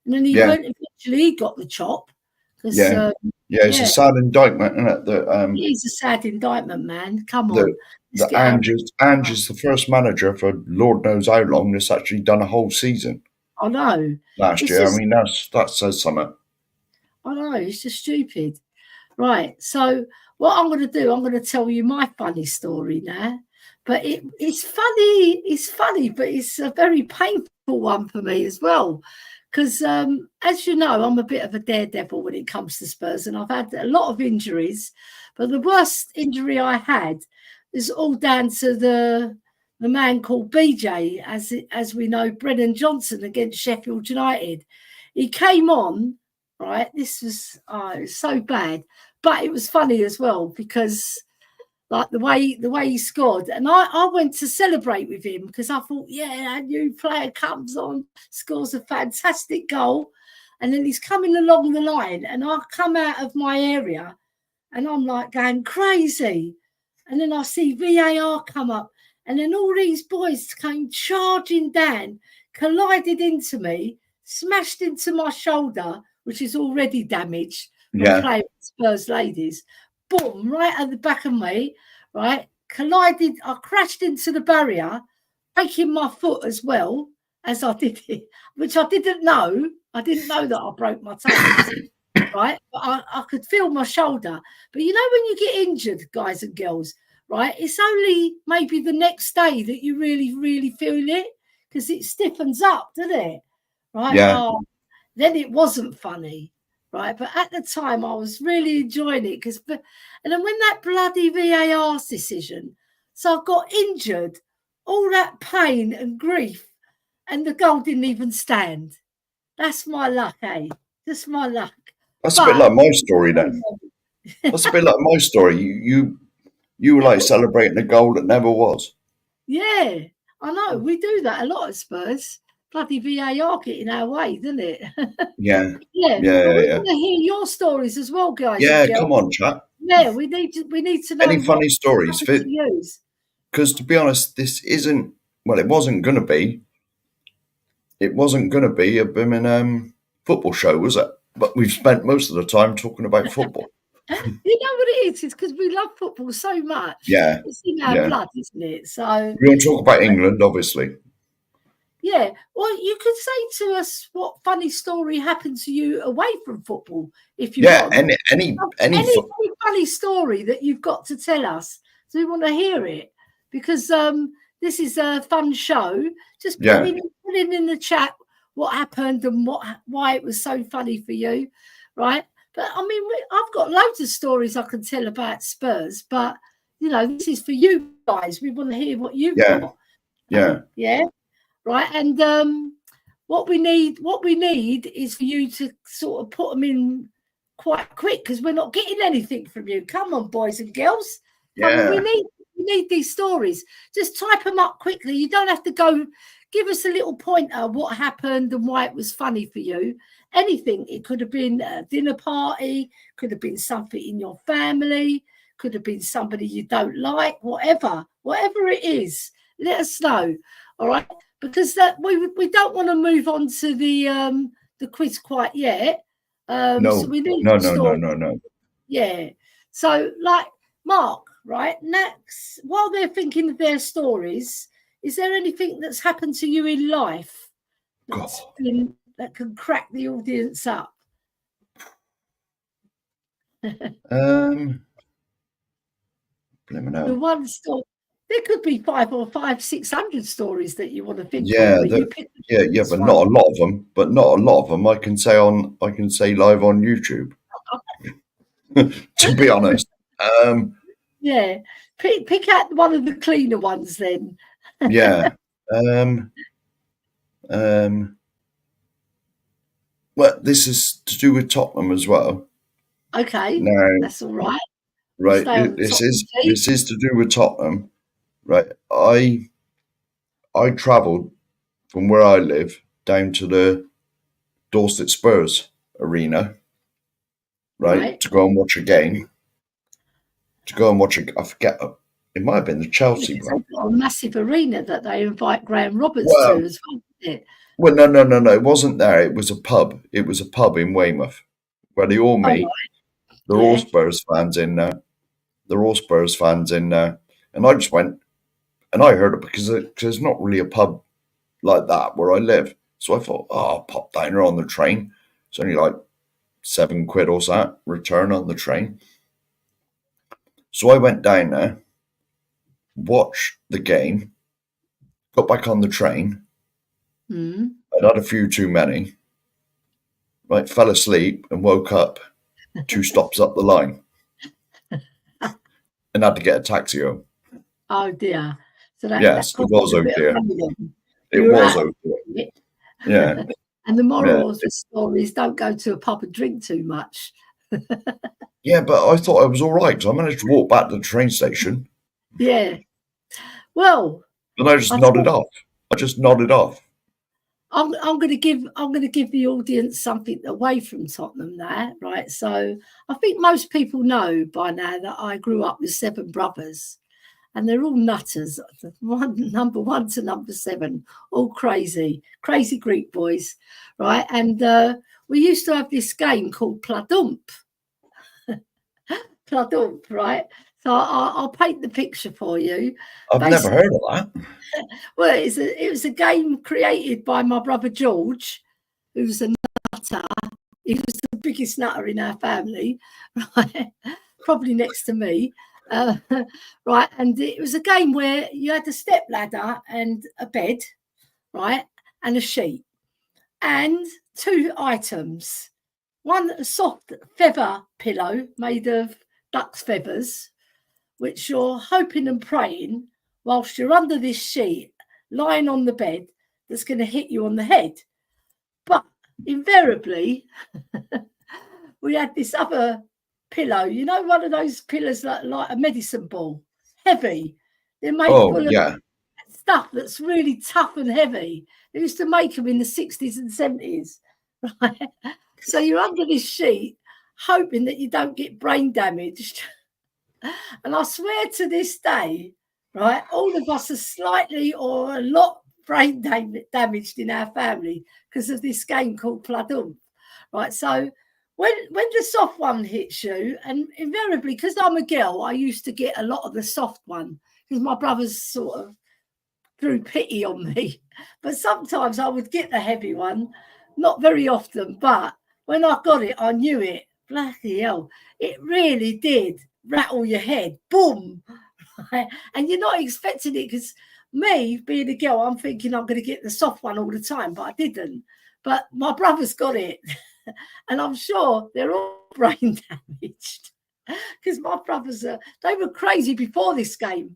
And then Yeah, eventually he got the chop. Because, yeah, yeah. It's a yeah, sad indictment, isn't it? That it is a sad indictment, man. Come that on. Let's that get our Ange is the first manager for Lord knows how long that's actually done a whole season I know. last It's year. I just, mean, that says something. I know, it's just stupid. Right. So, what I'm going to do, I'm going to tell you my funny story now. But it's funny, but it's a very painful one for me as well. Because, as you know, I'm a bit of a daredevil when it comes to Spurs, and I've had a lot of injuries. But the worst injury I had is all down to the man called BJ, as we know, Brennan Johnson against Sheffield United. He came on, right? This was it was so bad, but it was funny as well because like the way he scored, and I went to celebrate with him because I thought, yeah, a new player comes on, scores a fantastic goal, and then he's coming along the line, and I come out of my area, and I'm like going crazy, and then I see VAR come up, and then all these boys came charging down, collided into me, smashed into my shoulder, which is already damaged from Yeah. playing with Spurs ladies. Boom, right at the back of me, right? Collided, I crashed into the barrier, breaking my foot as well as I did it, which I didn't know. I didn't know that I broke my toes, right? But I could feel my shoulder. But you know, when you get injured, guys and girls, right? It's only maybe the next day that you really, really feel it because it stiffens up, doesn't it? Right? Yeah. Oh, then it wasn't funny, right? But at the time, I was really enjoying it because, and then when that bloody VAR decision, so I got injured, all that pain and grief, and the goal didn't even stand. That's my luck, eh? Just my luck. That's a bit like my story then. Yeah, That's a bit like my story. You were like celebrating a goal that never was. I know. We do that a lot at Spurs. Bloody VAR get in our way, doesn't it? Yeah. Yeah, Yeah. but we Yeah. want to hear your stories as well, guys and Yeah. girls. Come on, chat. Yeah, we need to know Any what funny stories? happened to you. Because to be honest, this isn't. Well, it wasn't going to be. It wasn't going to be a blooming football show, was it? But we've spent most of the time talking about football. You know what it is? It's because we love football so much. Yeah. It's in our Yeah. blood, isn't it? So We don't talk about England, obviously. yeah. Well, you could say to us what funny story happened to you away from football if you Yeah. want. Any Any funny story that you've got to tell us. So we want to hear it because this is a fun show. Just put in the chat what happened and why it was so funny for you, right? But I mean, I've got loads of stories I can tell about Spurs, but you know, this is for you guys. We want to hear what you've got. Yeah, right. And what we need is for you to sort of put them in quite quick because we're not getting anything from you. Come on, boys and girls. Come on, we need these stories. Just type them up quickly. You don't have to go. Give us a little pointer what happened and why it was funny for you. Anything. It could have been a dinner party, could have been something in your family, could have been somebody you don't like, whatever it is, let us know. All right. Because that we don't want to move on to the quiz quite yet. No. So we need No. Yeah. So like Mark, right? Next, while they're thinking of their stories, is there anything that's happened to you in life that can crack the audience up? The one story. There could be 600 stories that you want to think yeah, of. but not a lot of them. But not a lot of them. I can say live on YouTube. To be honest. Yeah, pick out one of the cleaner ones then. Yeah. Well, this is to do with Tottenham as well. Okay, now, that's all right. Right, this is to do with Tottenham. Right, I travelled from where I live down to the Dorset Spurs arena, right, to go and watch a game. I forget. It might have been the Chelsea one. They've got a massive arena that they invite Graham Roberts to as well, isn't it? Well, no. It wasn't there. It was a pub. It was a pub in Weymouth where they all meet. Right. They're all Spurs fans in there. And I just went and I heard it because there's not really a pub like that where I live. So I thought, I'll pop down there on the train. It's only like £7 or so, return on the train. So I went down there, watched the game, got back on the train. I'd had a few too many. Right, fell asleep and woke up 2 stops up the line and had to get a taxi home. Oh dear. So that Yes, it cost was, you a oh bit of dear. money then. It You were was, out oh of dear. it. Yeah, And the yeah. moral of the story is don't go to a pub and drink too much. Yeah, but I thought I was all right, so I managed to walk back to the train station, Yeah. Well, and I just I nodded thought off. I just nodded off. I'm going to give the audience something away from Tottenham now, right? So I think most people know by now that I grew up with 7 brothers, and they're all nutters. Number 1 to number 7, all crazy Greek boys, right? And we used to have this game called Pladump, right? So I'll paint the picture for you. I've never Basically, heard of that. well, it was a game created by my brother George, who's a nutter. He was the biggest nutter in our family, right? Probably next to me. Right. And it was a game where you had a step ladder and a bed, right? And a sheet and 2 items. One, a soft feather pillow made of duck's feathers, which you're hoping and praying whilst you're under this sheet, lying on the bed, that's going to hit you on the head. But invariably, we had this other pillow, you know, one of those pillows like a medicine ball, heavy. They're made Oh, full of yeah. stuff that's really tough and heavy. They used to make them in the 60s and 70s, right? So you're under this sheet, hoping that you don't get brain damaged. And I swear to this day, right, all of us are slightly or a lot brain damaged in our family because of this game called Pladum, right? So when the soft one hits you, and invariably, because I'm a girl, I used to get a lot of the soft one because my brothers sort of threw pity on me. But sometimes I would get the heavy one, not very often, but when I got it, I knew it. Bloody hell, it really did rattle your head. Boom. And you're not expecting it because me, being a girl, I'm thinking I'm going to get the soft one all the time, but I didn't. But my brothers got it. And I'm sure they're all brain damaged because my brothers, they were crazy before this game,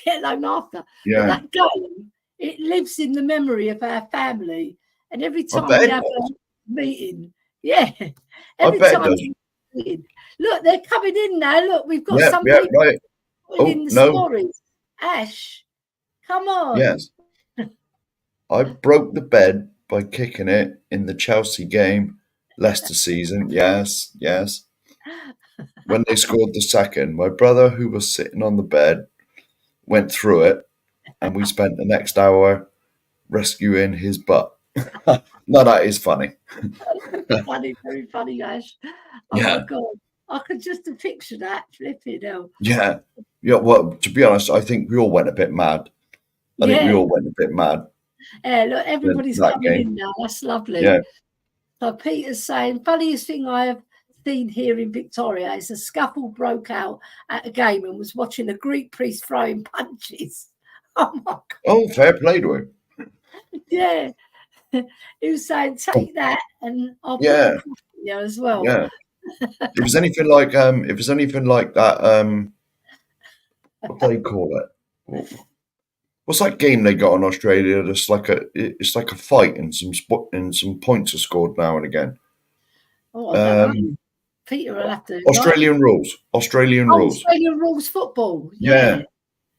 let alone after. But Yeah. that game, it lives in the memory of our family. And every I time bet we it have a does. meeting, yeah, I every bet it time does. we meeting, look, they're coming in now. Look, we've got Yeah, some yeah, people right. putting Oh, in the no. stories. Ash, come on. Yes. I broke the bed by kicking it in the Chelsea game, Leicester season. Yes, yes. When they scored the second, my brother, who was sitting on the bed, went through it, and we spent the next hour rescuing his butt. No, that is funny. Funny, very funny, Ash. Oh my Yeah, God. I could just picture that. Flipping hell. yeah, yeah. Well, to be honest, I think we all went a bit mad. I think we Yeah. all went a bit mad Yeah, look, in everybody's that coming game. in now. That's Yeah. lovely. So Peter's saying, funniest thing I have seen here in Victoria is a scuffle broke out at a game and was watching a Greek priest throwing punches. Oh my God. Oh, fair play to him. Yeah. He was saying, Oh, take that and I'll put the yeah, cross in there as well. yeah. If it's anything like that, what do they call it? What's that game they got in Australia? It's like a fight and some points are scored now and again. Oh, I don't Um, know. Peter will have to enlighten. Australian rules. Australian Oh, rules. Australian rules football. Yeah, Yeah.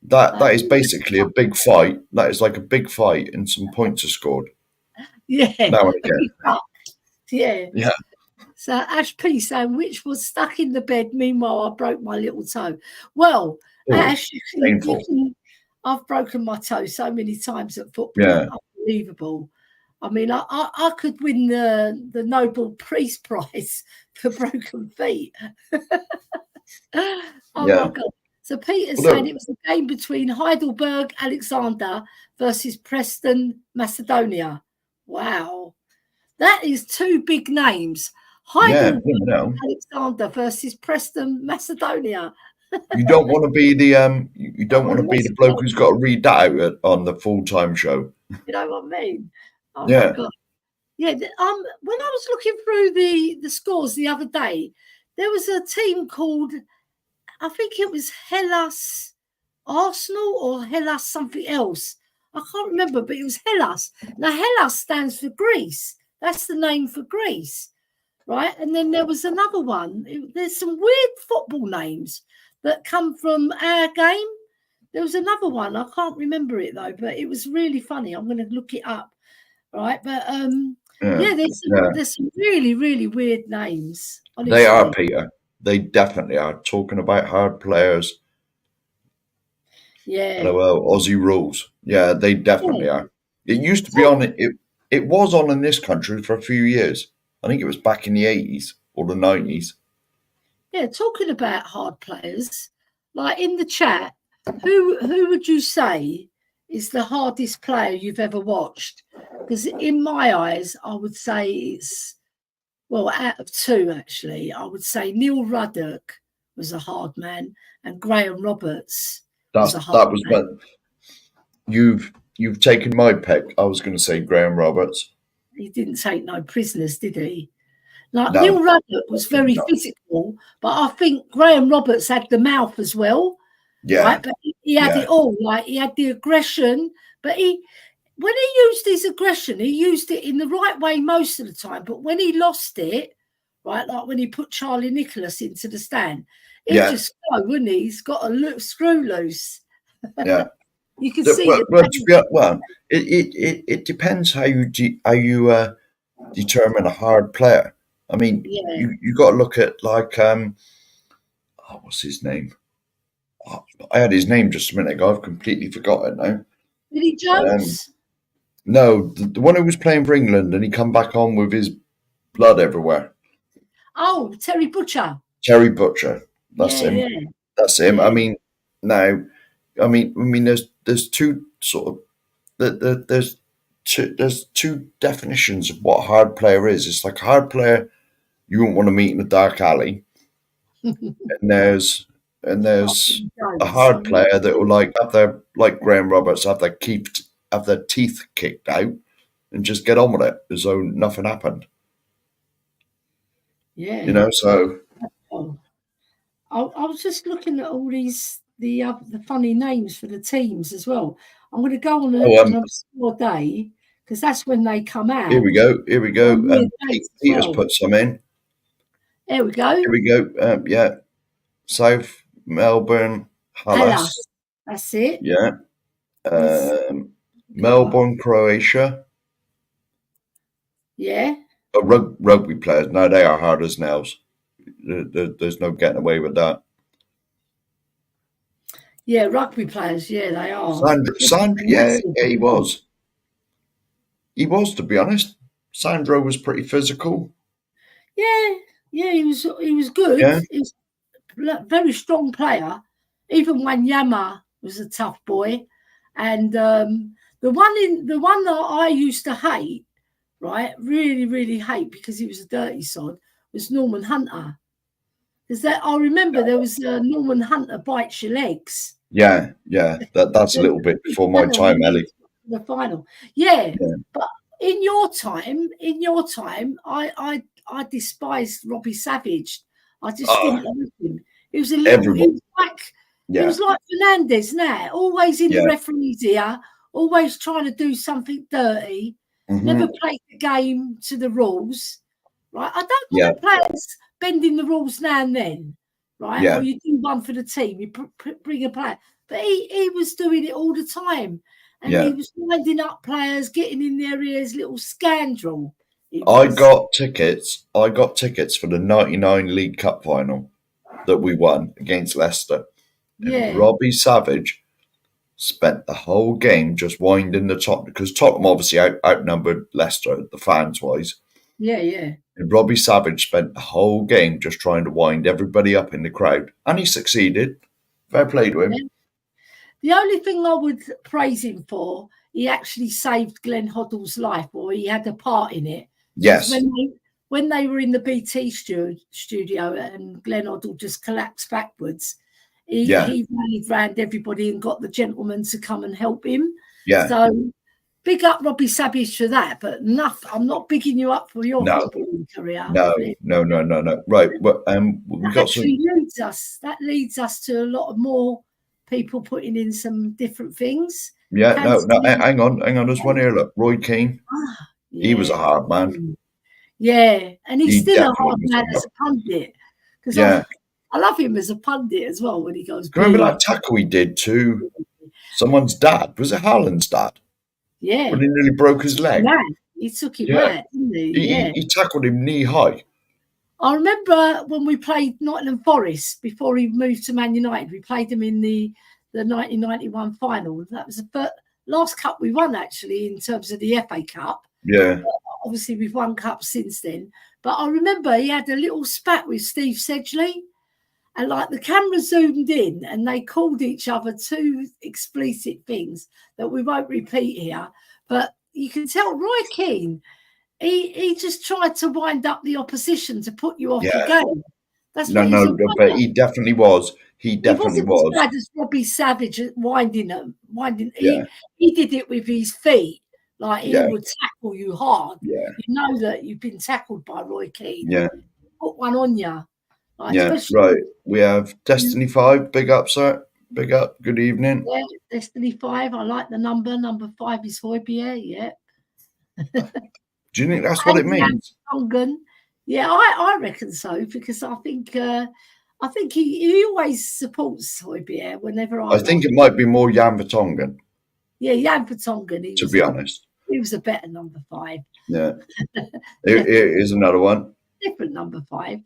that is basically a big fight. That is like a big fight and some points are scored Yeah. now and A again. big buck. Yeah. Yeah. So Ash P saying, which was stuck in the bed. Meanwhile, I broke my little toe. Well, Oh, Ash, painful. I've broken my toe so many times at football. Yeah. Unbelievable. I mean, I could win the Nobel Peace Prize for broken feet. Oh my Yeah. God. So Peter's Well, saying look, it was a game between Heidelberg Alexander versus Preston Macedonia. Wow. That is 2 big names. yeah, Heidelberg you know, Alexander versus Preston Macedonia. you don't want to be you don't want Oh, to be the bloke who's got to read that out on the full time show. you know what I mean? Oh my Yeah. God. Yeah, when I was looking through the scores the other day, there was a team called, I think it was Hellas Arsenal or Hellas something else. I can't remember, but it was Hellas. Now, Hellas stands for Greece. That's the name for Greece, right? And then there was another one. There's some weird football names that come from our game. There was another one. I can't remember it though, but it was really funny. I'm going to look it up, right? But Yeah, there's some really, really weird names. they are, Honestly, Peter. They definitely are. Talking about hard players. yeah, LOL, Aussie rules. Yeah, they yeah. definitely are. It used to be Talk, on it was on in this country for a few years. I think it was back in the 80s or the 90s. yeah, talking about hard players, like in the chat, who would you say is the hardest player you've ever watched? Because in my eyes, I would say it's well, out of two actually, I would say Neil Ruddock was a hard man, and Graham Roberts was a hard That was man. what you've taken my pick. I was going to say Graham Roberts. He didn't take no prisoners, did he? Like No, Neil Ruddock was definitely very not. physical, but I think Graham Roberts had the mouth as well. Yeah, Right, but he had yeah, it all. Like he had the aggression, but when he used his aggression, he used it in the right way most of the time. But when he lost it, right, like when he put Charlie Nicholas into the stand, he'd yeah, just go, wouldn't he? He's got a screw loose. yeah. You can see the Well, it depends how you determine a hard player. I mean, yeah. you got to look at like what's his name? Oh, I had his name just a minute ago. I've completely forgotten now. Billy Um, Jones. no, the one who was playing for England and he come back on with his blood everywhere. Oh, Terry Butcher. Terry Butcher. That's Yeah, him. yeah, That's him. yeah, Now, there's two sort of there's two definitions of what a hard player is. It's like a hard player you wouldn't want to meet in a dark alley, and like there's Billy a Jones. hard player that will like have their like Graham Roberts have their teeth kicked out and just get on with it as though nothing happened. Yeah. So Oh. I was just looking at all the funny names for the teams as well. I'm going to go on oh, an obscure day because that's when they come here out we go. Here we go. on weird dates as Peter's well. put some in. There we go. Here we go. Yeah, South Melbourne, Hallas. Hellas. That's it. Yeah, Let's go up. Melbourne, Croatia. Yeah. Rugby players. No, they are hard as nails. There's no getting away with that. Yeah, rugby players. Yeah, they are. Sandro, yeah, Massive. he was. He was, to be honest. Sandro was pretty physical. Yeah, yeah, he was good. Yeah, He was a very strong player. Even Wanyama was a tough boy. And the one that I used to hate, right, really, really hate because he was a dirty sod, was Norman Hunter. Because I remember there was Norman Hunter bites your legs. yeah. That's a There was little bit a big before my panel time, when he Ellie. got to the final. Yeah, Yeah. but in your time, I despised Robbie Savage. I just Ah, didn't like him. He was a little. everyone. He Yeah, was like Fernandez now, always in the yeah. referee's ear, always trying to do something dirty. Hmm. Never played the game to the rules. Right? I don't Yeah, mind players bending the rules now and then. Right? yeah, Or you do one for the team, you bring a player. But he was doing it all the time. And yeah. he was winding up players, getting in their ears, little scandal. He I was. got tickets. I got tickets for the '99 League Cup final that we won against Leicester, and Yeah, Robbie Savage spent the whole game just winding the top because Tottenham obviously outnumbered Leicester, the fans wise. yeah, yeah. And Robbie Savage spent the whole game just trying to wind everybody up in the crowd, and he succeeded. Fair play to him. Yeah. The only thing I would praise him for, he actually saved Glenn Hoddle's life, or he had a part in it. Because Yes, when they were in the BT studio and Glenn Hoddle just collapsed backwards, yeah, he rallied round everybody and got the gentleman to come and help him. yeah. So big up Robbie Savage for that, but I'm not bigging you up for your No, footballing career. no. Right, well, we That got some. actually leads us to a lot of more people putting in some different things. Yeah, no, Cantona. hang on. There's one here. Look, Roy Keane. Ah, He was a yeah. hard man. Yeah, and he's He still a definitely hard was man a as hard. a pundit because Yeah. I love him as a pundit as well when he goes Do you remember big. that tackle he did to someone's dad? Was it Haaland's dad? Yeah, When he nearly broke his leg. mad. He took him Yeah. out, didn't he? He, Yeah. he, he tackled him knee high. I remember when we played Nottingham Forest before he moved to Man United. We played them in the 1991 final. That was the last cup we won, actually, in terms of the FA Cup. Yeah. Obviously, we've won cups since then. But I remember he had a little spat with Steve Sedgley. And like the camera zoomed in and they called each other two explicit things that we won't repeat here. But you can tell Roy Keane, he just tried to wind up the opposition to put you off your Yeah. game. That's No, what he's a but he definitely was. He He definitely wasn't as was. bad as Robbie Savage at winding. Yeah. He did it with his feet. Like he Yeah. would tackle you hard. Yeah. You know that you've been tackled by Roy Keane. Yeah. Put one on you. Like, Yeah. especially Right. We have Destiny 5. Big up, sir. Big up. Good evening. Yeah, Destiny 5. I like the number. Number 5 is Hoybier. Yeah. Do you think that's what it means? Tongan. Yeah, I reckon so because I think he always supports Hoybier whenever I think it might be more Jan Vertonghen, Yeah, Jan Vertonghen. to be honest. He was a better number 5. Yeah. Here's another one. Different number 5.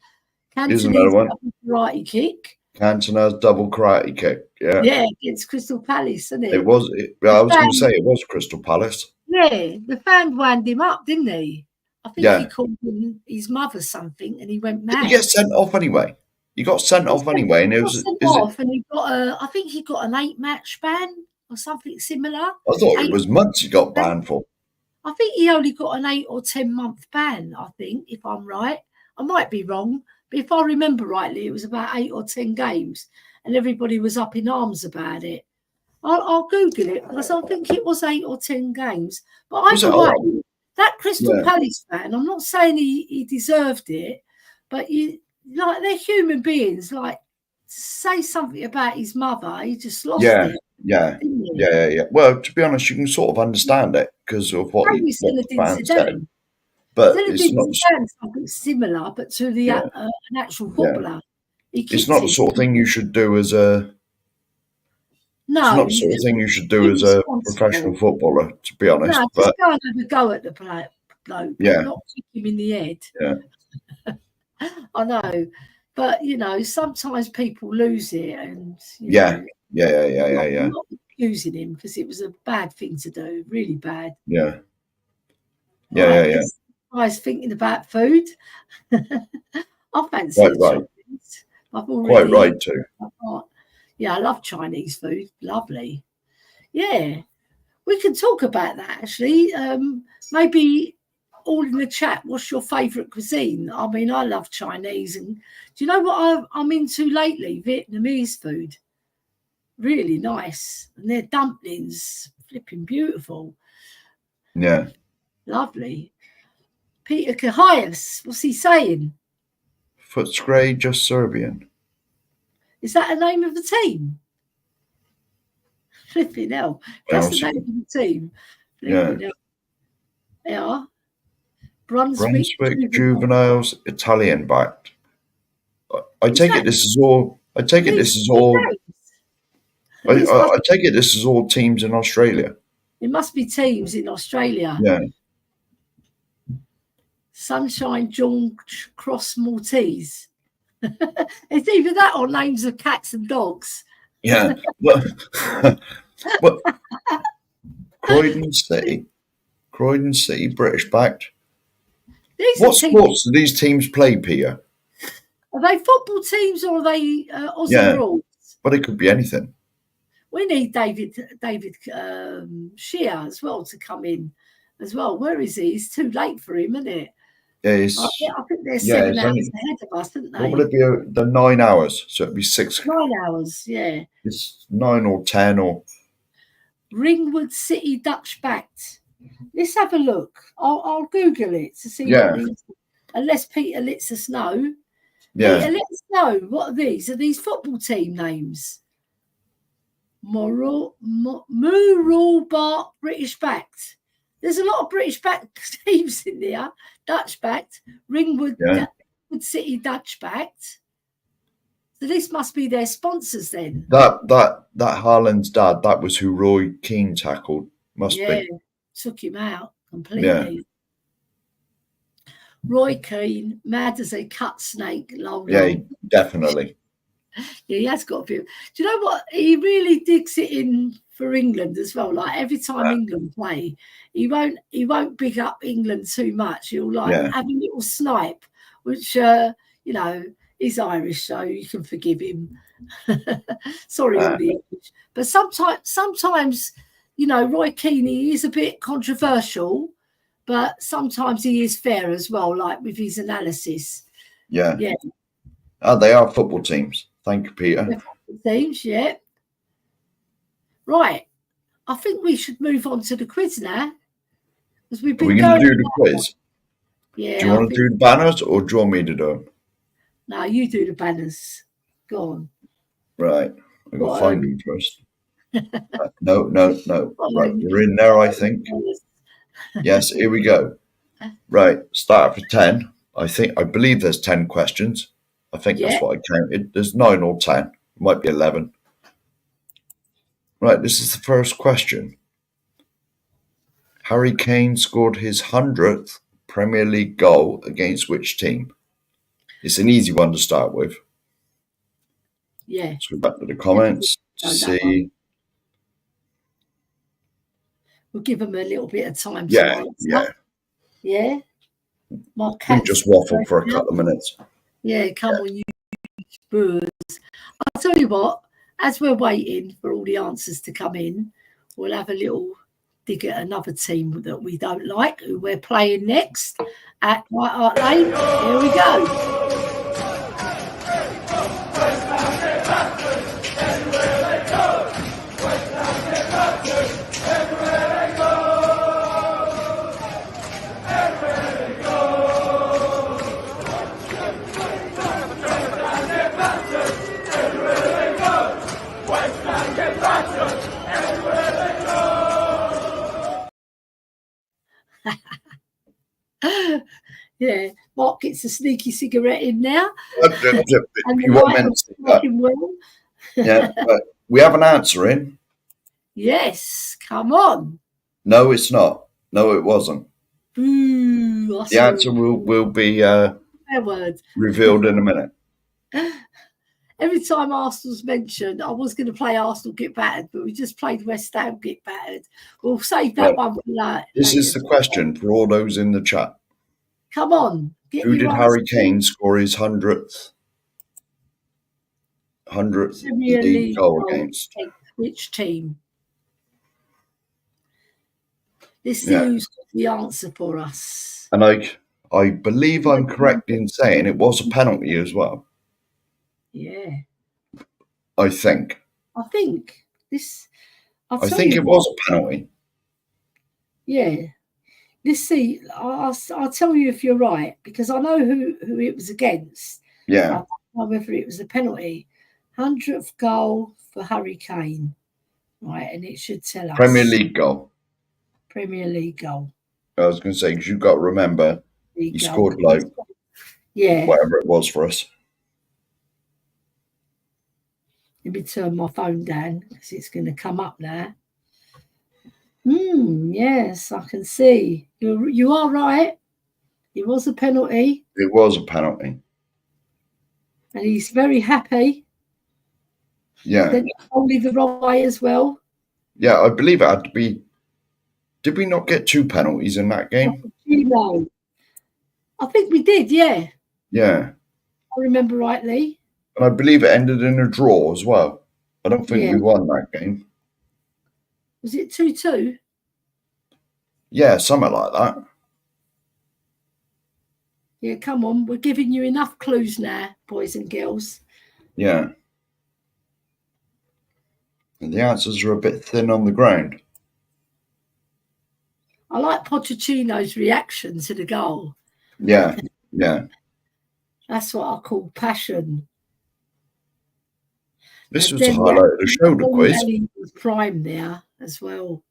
Here's another one. Karate kick. Cantona's double karate kick. Yeah. Yeah, against Crystal Palace, isn't it? I was going to say it was Crystal Palace. Yeah, the fan wound him up, didn't he? I think Yeah. he called his mother something, and he went mad. Did he get sent off anyway? He got sent off anyway, and it was. And he got I think he got an 8-match ban or something similar. I thought it was months he got banned for. I think he only got an 8 or 10 month ban. I think, if I'm right, I might be wrong, but if I remember rightly, it was about 8 or 10 games, and everybody was up in arms about it. I'll Google it because I think it was 8 or 10 games. But either way, that Crystal Palace fan, I'm not saying he deserved it, but they're human beings. Like, say something about his mother, he just lost it. Yeah. Well, to be honest, you can sort of understand it because of what the fans said. But it's not something similar, but to the an actual footballer. It's not the sort of thing you should do as a. No, it's not the sort of thing you should do as a professional footballer, to be honest. No, but just go and have a go at the bloke, not kick him in the head. Yeah. I know, but sometimes people lose it, and yeah. Not accusing him because it was a bad thing to do, really bad. Yeah. I was thinking about food. I fancy right. Quite right too. Yeah, I love Chinese food. Lovely. Yeah, we can talk about that actually. Maybe all in the chat. What's your favourite cuisine? I mean, I love Chinese, and do you know what I'm into lately? Vietnamese food. Really nice, and their dumplings, flipping beautiful. Yeah. Lovely. Peter Cahias, what's he saying? Footscray, just Serbian. Is that a name of the team? Flipping hell. That's the name of the team. Yeah. Brunswick Juveniles, Italian backed. I take it this is all. I take it this is all teams in Australia. It must be teams in Australia. Yeah. Sunshine John Cross Maltese. It's either that or names of cats and dogs. Yeah. Well, Croydon City, British backed. What sports do these teams play, Peter? Are they football teams or are they Aussie rules? But it could be anything. We need David Shear as well to come in as well. Where is he? It's too late for him, isn't it? Yeah, I think they're 7 hours ahead of us, aren't they? What would it be? The 9 hours, so it'd be 6. 9 hours, yeah. It's 9 or 10 or. Ringwood City Dutch backed. Let's have a look. I'll Google it to see what these. Unless Peter lets us know. Yeah. Peter, let us know. What are these? Are these football team names? Mural Bar British backed. There's a lot of British backed teams in there. Dutch backed. Ringwood City Dutch backed. So this must be their sponsors then. That Haaland's dad, that was who Roy Keane tackled. Must be. Took him out completely. Yeah. Roy Keane, mad as a cut snake. Long. Definitely. Yeah, he has got a few. Do you know what? He really digs it in for England as well. Like every time England play, he won't big up England too much. He'll have a little snipe, which you know, he's Irish, so you can forgive him. Sorry, all the English. But sometimes, you know, Roy Keane, he is a bit controversial, but sometimes he is fair as well, like with his analysis. Yeah. They are football teams. Thank you, Peter. Teams, yeah. Right. I think we should move on to the quiz now. Because we've been Are we going to do the quiz? Yeah. Do you want to do the banners or do you want me to do them? No, you do the banners. Go on. Right. I've got to find them first. No. Right. We're in there, I think. Yes, here we go. Right. Start for 10. I believe there's 10 questions. I think that's what I counted. There's 9 or 10. It might be 11. Right, this is the first question. Harry Kane scored his 100th Premier League goal against which team? It's an easy one to start with. Yeah. Let's go back to the comments to see. We'll give them a little bit of time to answer. Yeah. My cat just waffle for a couple of minutes. Yeah, come on, you Spurs. I'll tell you what, as we're waiting for all the answers to come in, we'll have a little dig at another team that we don't like, who we're playing next at White Hart Lane. Here we go. Yeah, Mark gets a sneaky cigarette in now. You want meant to see that. Well. Yeah, but we have an answer in. Yes, come on. No, it's not. No, it wasn't. Ooh, the answer will be revealed in a minute. Every time Arsenal's mentioned, I was going to play Arsenal get battered, but we just played West Ham get battered. We'll save that one for later. This is the question for all those in the chat. Come on. Who did Harry Kane score his 100th league goal against? Which team? Let's see who's got the answer for us. And I believe I'm correct in saying it was a penalty as well. Yeah. I think it was a penalty. Yeah. Let's see. I'll tell you if you're right, because I know who it was against. Yeah. I don't know whether it was a penalty. 100th goal for Harry Kane. Right, and it should tell us. Premier League goal. I was going to say, because you've got to remember, he scored whatever it was for us. Let me turn my phone down because it's going to come up now. Yes, I can see. You are right. It was a penalty. It was a penalty. And he's very happy. Yeah. Then only the wrong way as well. Yeah, I believe it had to be. Did we not get 2 penalties in that game? No. I think we did, yeah. Yeah. I remember rightly. And I believe it ended in a draw as well. I don't think we won that game. Was it 2-2? Yeah, something like that. Yeah, come on. We're giving you enough clues now, boys and girls. Yeah. And the answers are a bit thin on the ground. I like Pochettino's reaction to the goal. Yeah. That's what I call passion. This was the Dele highlight of the show, the quiz. Alli was prime there as well.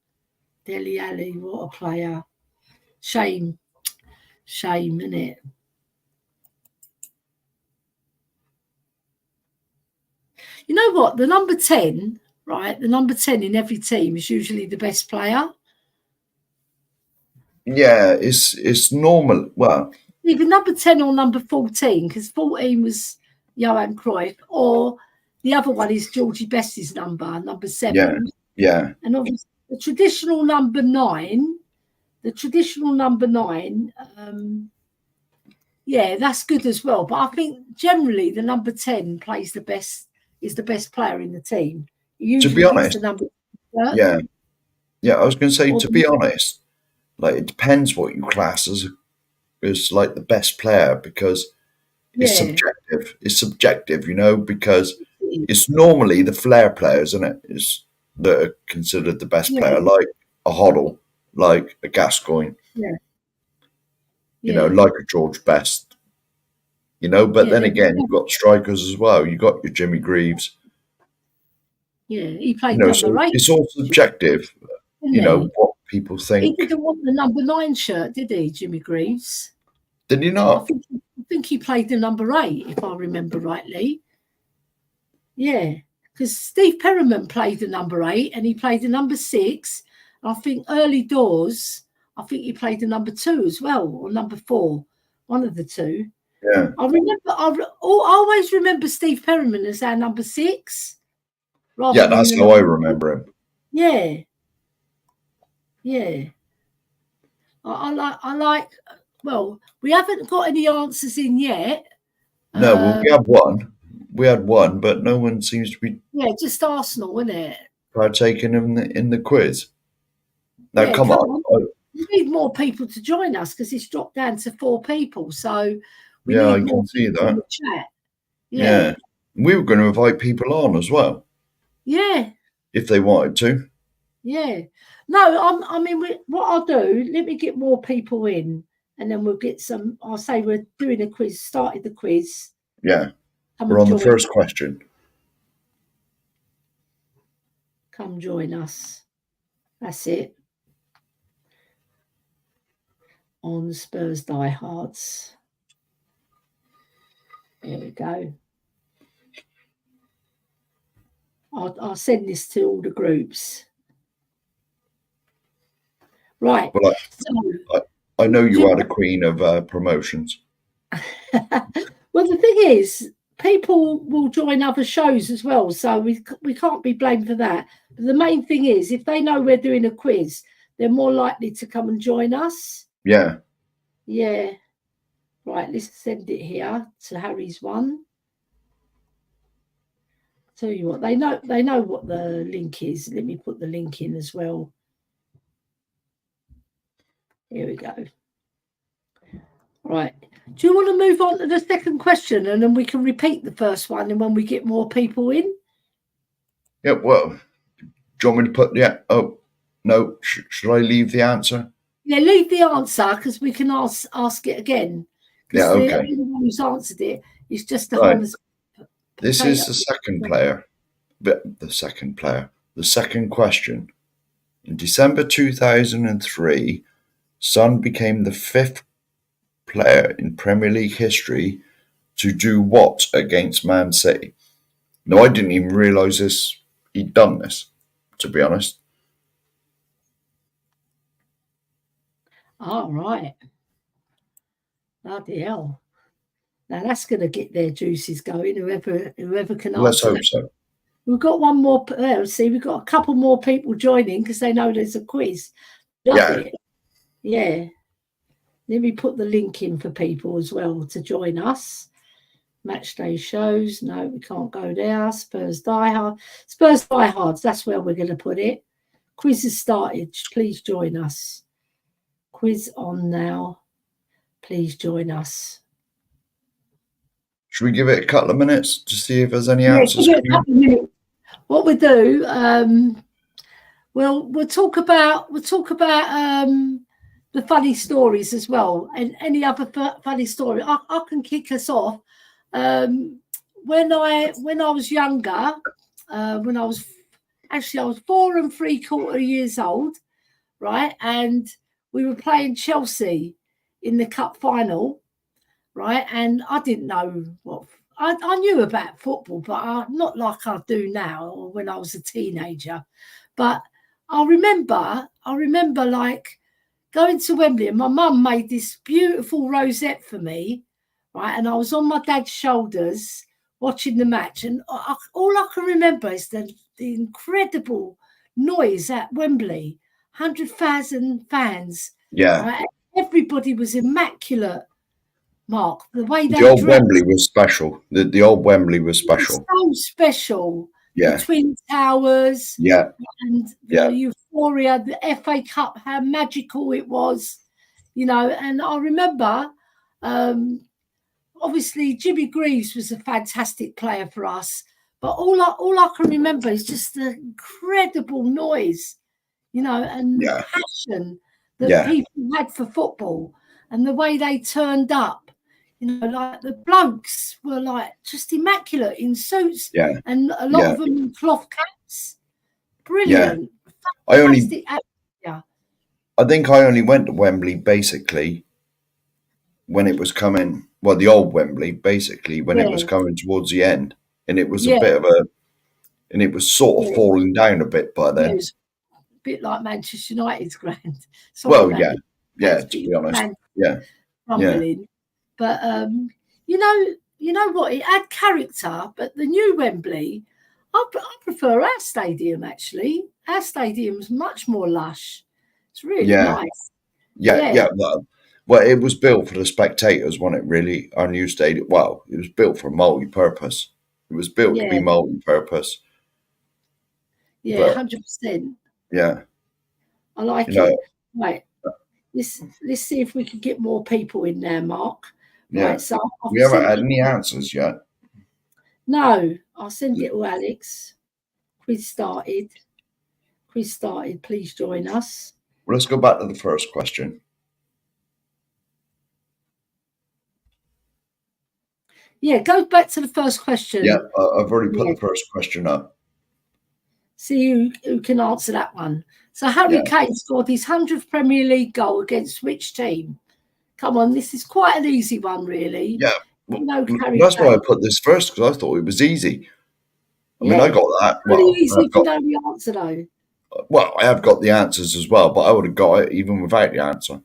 Dele Alli, what a player. Shame, isn't it? You know what? The number 10, right? The number 10 in every team is usually the best player. Yeah, it's normal. Well, Either number 10 or number 14, because 14 was Johan Cruyff, or the other one is Georgie Best's number 7. yeah. And obviously the traditional number 9, yeah, that's good as well. But I think generally the number 10 plays the best, is the best player in the team. Usually To be honest, the number yeah. I was going to say, to be honest, like it depends what you class as like the best player, because it's subjective. It's subjective, because it's normally the flair players, isn't it? Is that are considered the best player, like a Hoddle, like a Gascoigne, like a George Best, But then again, you've got strikers as well. You got your Jimmy Greaves. Yeah, he played number 8. It's all subjective, what people think. He didn't want the number 9 shirt, did he, Jimmy Greaves? Did he not? I think he played the number 8, if I remember rightly. Yeah, because Steve Perryman played the number 8 and he played the number 6. I think early doors, I think he played the number 2 as well, or number 4, one of the two. Yeah. I always remember Steve Perryman as our number 6. Yeah, that's how I remember him. Yeah. Yeah. I like, well, we haven't got any answers in yet. No, well, we had one. We had one, but no one seems to be. Yeah, just Arsenal, isn't it? Partaking in the quiz. Now, Yeah, come on. We need more people to join us because it's dropped down to 4 people. So we I need more can see people in that. the chat. Yeah. We were going to invite people on as well. Yeah. If they wanted to. Yeah. No, I mean, what I'll do, let me get more people in and then we'll get some. I'll say we're doing a quiz, started the quiz. Yeah. We're on the first question. Come join us. That's it. On Spurs Diehards. There we go. I'll send this to all the groups. Right. Well, I know you are the queen of promotions. Well, the thing is, people will join other shows as well, so we can't be blamed for that. But the main thing is, if they know we're doing a quiz, they're more likely to come and join us. Yeah. Yeah. Right, let's send it here to Harry's one. Tell you what, they know what the link is. Let me put the link in as well. Here we go. Right. Do you want to move on to the second question and then we can repeat the first one and when we get more people in? Yeah, well, do you want me to put oh, no, should I leave the answer? Yeah, leave the answer because we can ask it again. Yeah, okay. The only one who's answered it is just a right. This is the second player. The second question. In December 2003, Son became the 5th player in Premier League history to do what against Man City? No, I didn't even realise he'd done this, to be honest. All right. Bloody hell. Now that's going to get their juices going, whoever can answer. Let's hope so. We've got one more. See, we've got a couple more people joining because they know there's a quiz. Love it. Yeah. Let me put the link in for people as well to join us. Match day shows. No, we can't go there. Spurs Diehards. That's where we're going to put it. Quiz has started. Please join us. Quiz on now. Please join us. Should we give it a couple of minutes to see if there's any answers? What we do, we'll talk about the funny stories as well, and any other funny story. I can kick us off. When I was younger, when I was 4 3/4 years old, right? And we were playing Chelsea in the cup final, right? And I didn't know what I knew about football, but not like I do now or when I was a teenager. But I remember like going to Wembley, and my mum made this beautiful rosette for me, right? And I was on my dad's shoulders watching the match, and all I can remember is the incredible noise at Wembley, 100,000 fans, Yeah. right? Everybody was immaculate, Mark. The way The they old Wembley dressed was special. The old Wembley was was special. so special. The Yeah. Twin Towers Yeah. and Yeah. the euphoria, the FA Cup, how magical it was, And I remember, obviously, Jimmy Greaves was a fantastic player for us, but all I can remember is just the incredible noise, and the Yeah. passion that Yeah. people had for football and the way they turned up. Like the blokes were like just immaculate in suits, Yeah. and a lot Yeah. of them in cloth caps. Yeah. Brilliant, I fantastic atmosphere. think I only went to Wembley basically when it was coming. Well, the old Wembley basically when it was Yeah, coming towards the end, and it was a yeah, bit of a, and it was sort of yeah, falling down a bit by yeah. It then. was a bit like Manchester United's grand. Sorry Well, about yeah. the Yeah. fans, To but be your honest. grand Yeah. Yeah. rumbling. But you know what? It had character. But the new Wembley, I prefer our stadium actually. Our stadium's much more lush. It's really Yeah. nice. Yeah. Yeah, Yeah. Well, it was built for the spectators, wasn't it? Really, our new stadium. Well, it was built for multi-purpose. It was built to be yeah, multi-purpose. yeah, But 100%. yeah, I you like know, it. Right. Let's see if we can get more people in there, Mark. yeah, Right, so I've we haven't sent had it. any answers yet. No, I'll send it to Alex. Quiz started. Quiz started. Please join us. Well, let's go back to the first question. Yeah, go back to the first Yeah, question. I've already put Yeah, the first question up. see who can answer that one. So Harry Yeah, Kane scored his 100th Premier League goal against which team? Come on, this is quite an easy one, really. yeah. You Well, know Harry that's why I Kane. put this first because I thought it was easy. I mean, Yeah, I got that. really Well, easy I've if you got. know the answer, though. Well, I have got the answers as well, but I would have got it even without the answer.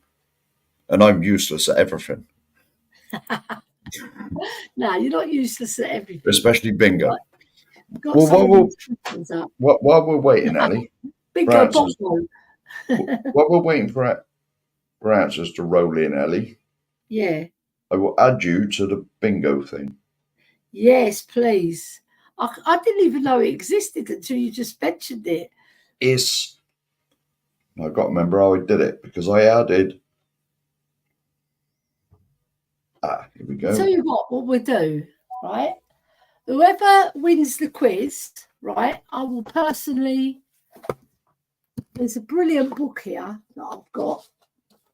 And I'm useless at everything, No, you're not useless at everything. especially bingo. Right, got Well, some of these questions up. while we're waiting, Ellie, for Bingo answers, bongo. while we're waiting for answers to roll in, Ellie, Yeah. I will add you to the bingo thing. Yes, please. I didn't even know it existed until you just mentioned it. It's I've got to remember how I did it because I added. Here we I'll tell go. you what we'll do, right? Whoever wins the quiz, right, I will personally. There's a brilliant book here that I've got,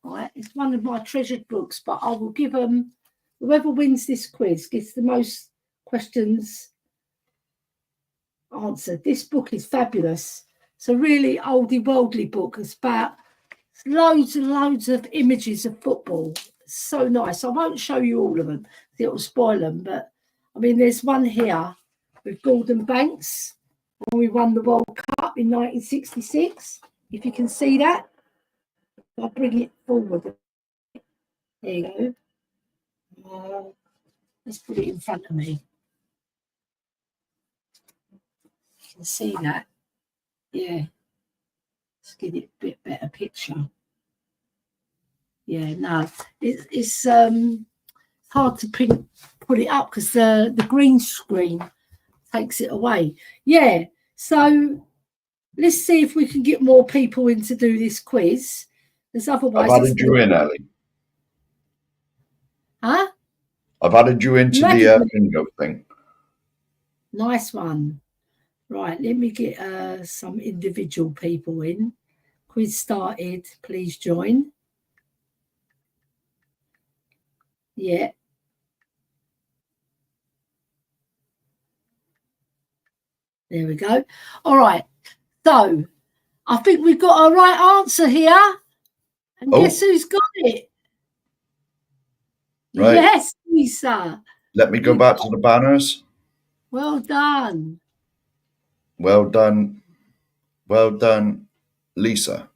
right? It's one of my treasured books, but I will give them. Whoever wins this quiz gets the most questions answered. This book is fabulous. It's a really oldie worldly book. It's about loads and loads of images of football. It's so nice. I won't show you all of them. It will spoil them. But I mean, there's one here with Gordon Banks when we won the World Cup in 1966. If you can see that, I'll bring it forward. There you go. Let's put it in front of me. You can see that. Yeah. Let's get it a bit better picture. Yeah, no, it's hard to put it up because the green screen takes it away. Yeah, so let's see if we can get more people in to do this quiz. Because I've otherwise, it's added you in, Ellie. huh? I've added you into You added the me. bingo thing. Nice one. Right, let me get some individual people in. Quiz started. Please join. Yeah. There we go. All right. So I think we've got a right answer here. And guess who's got it? Right. Yes, Lisa. Let me go back to the banners. Well done. Well done. Well done, Lisa.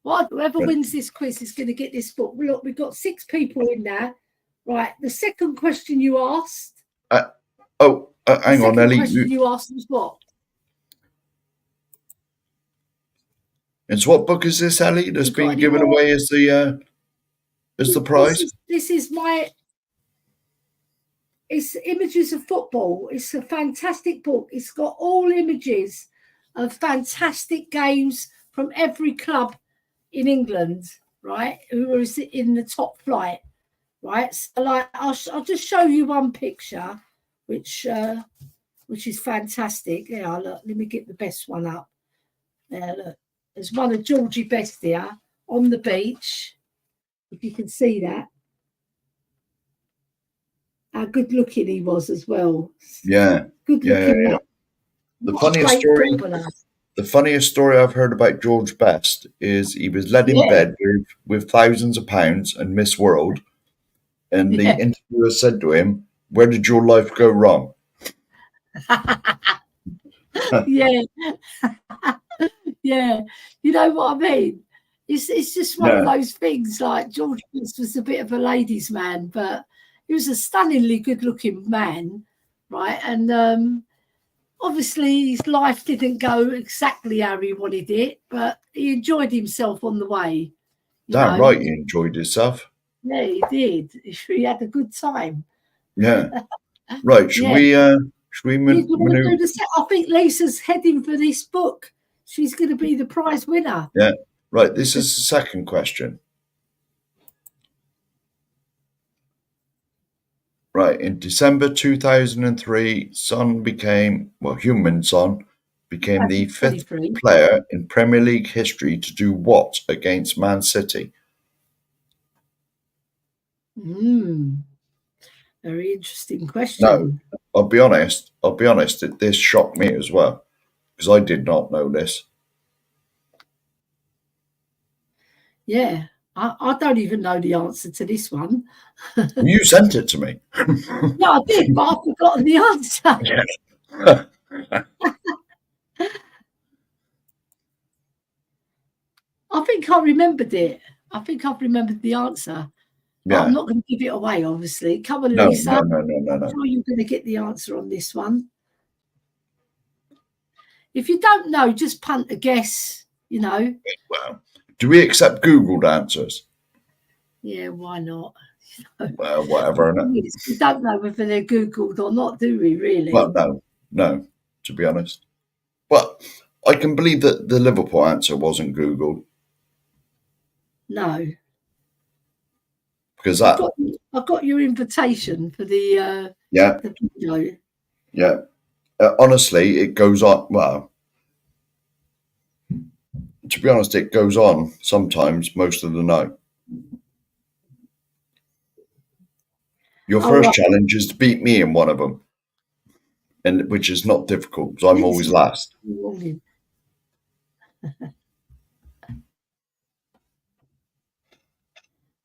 Well, whoever wins this quiz is going to get this book. Look, we've got 6 people in there. Right. The second question you asked. Hang on, Elly. The question you asked was what? And so what book is this, Elly, that's being given away as the prize? This is my... It's Images of Football. It's a fantastic book. It's got all images of fantastic games from every club in England, right? Who is in the top flight, right? So, like, I'll just show you one picture, which is fantastic. Yeah, look. Let me get the best one up. There, look. There's one of Georgie Best here on the beach. If you can see that. How good looking he was as well. Yeah. Good looking. Yeah. The funniest story I've heard about George Best is he was led in bed with thousands of pounds and Miss World, and the interviewer said to him, "Where did your life go wrong?" Yeah. Yeah. You know what I mean? It's just one of those things. Like, George Best was a bit of a ladies' man, but he was a stunningly good-looking man, right? And obviously his life didn't go exactly how he wanted it, but he enjoyed himself on the way. Damn right, he enjoyed himself. Yeah, he did. He had a good time. Yeah. Right. Should we maneuver? I think Lisa's heading for this book. She's going to be the prize winner. Yeah. Right. This is the second question. Right. In December 2003, Heung-min Son became the 5th player in Premier League history to do what against Man City? Very interesting question. No, I'll be honest. This shocked me as well, because I did not know this. Yeah. I don't even know the answer to this one. You sent it to me. Yeah, I did, but I've forgotten the answer. Yeah. I think I remembered it. I think I've remembered the answer. But I'm not going to give it away, obviously. Come on, Lisa. No. I'm sure you're going to get the answer on this one. If you don't know, just punt a guess, Well, do we accept Googled answers? Yeah, why not? Well, whatever. We don't know whether they're Googled or not, do we, really? Well, no, to be honest. But I can believe that the Liverpool answer wasn't Googled. No. Because I've got your invitation for the video. Yeah. Honestly, it goes on. Well, to be honest, it goes on sometimes most of the night. Your first challenge is to beat me in one of them, and which is not difficult because I'm always last.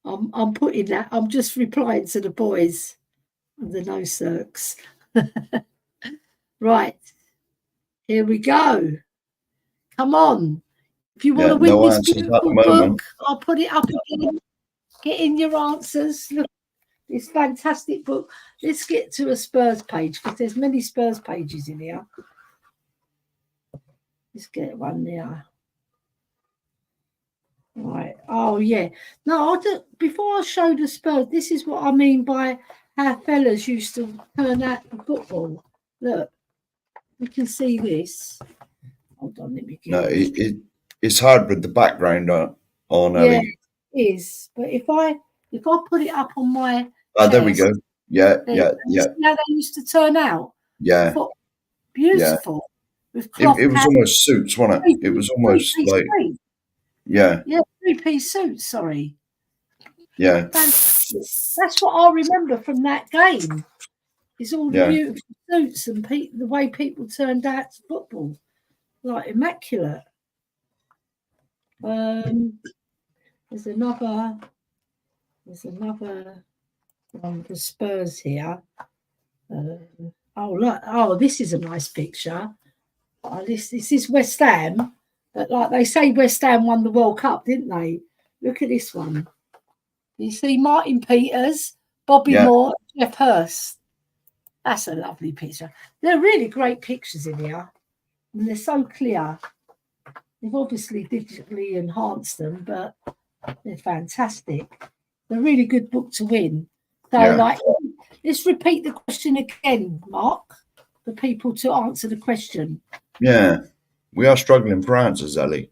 I'm putting that. I'm just replying to the boys of the No Circs. Right. Here we go. Come on. If you want to win this beautiful book, I'll put it up again. Get in your answers. Look, this fantastic book. Let's get to a Spurs page, because there's many Spurs pages in here. Let's get one there. Right. Oh, yeah. No, before I show the Spurs, this is what I mean by how fellas used to turn out the football. Look, you can see this. Hold on, let me get it's hard with the background on yeah, Elly. It is. But if I put it up on my there we go. Yeah. See how they used to turn out? Yeah. Beautiful. Yeah. It was almost suits, wasn't it? It was almost like suit. Yeah. Yeah, 3-piece suits, sorry. Yeah. Fantastic. That's what I remember from that game. It's all the Yeah. beautiful suits and the way people turned out to football, like immaculate. There's another one for Spurs here. Look! This is a nice picture. This is West Ham, but like they say, West Ham won the World Cup, didn't they? Look at this one. You see Martin Peters, Bobby Moore, Jeff Hurst. That's a lovely picture. They're really great pictures in here, and they're so clear. They've obviously digitally enhanced them, but they're fantastic. They're a really good book to win. So, let's repeat the question again, Mark, for people to answer the question. Yeah, we are struggling for answers, Ellie.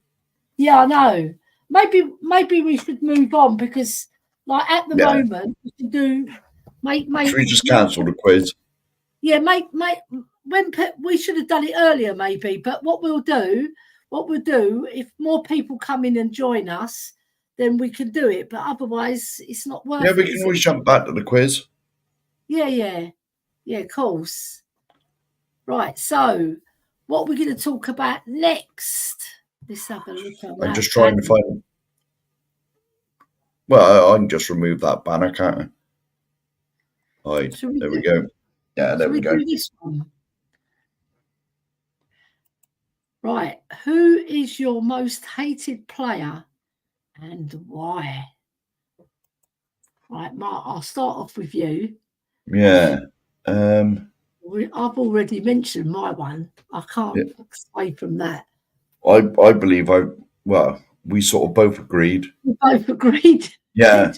Yeah, I know. Maybe we should move on because, like, at the moment, we should do. Should we just cancel the quiz? Yeah, we should have done it earlier, maybe. But what we'll do, if more people come in and join us, then we can do it. But otherwise, it's not worth it. Yeah, we can always jump back to the quiz. Yeah, of course. Right. So, what we're going to talk about next? Let's have a look at that. I'm just trying to find. Well, I can just remove that banner, can't I? There we go. Yeah, there we go. Do this one? Right. Who is your most hated player and why? Right, Mark, I'll start off with you. Yeah. I've already mentioned my one. I can't away from that. I believe we sort of both agreed. We both agreed. Yeah.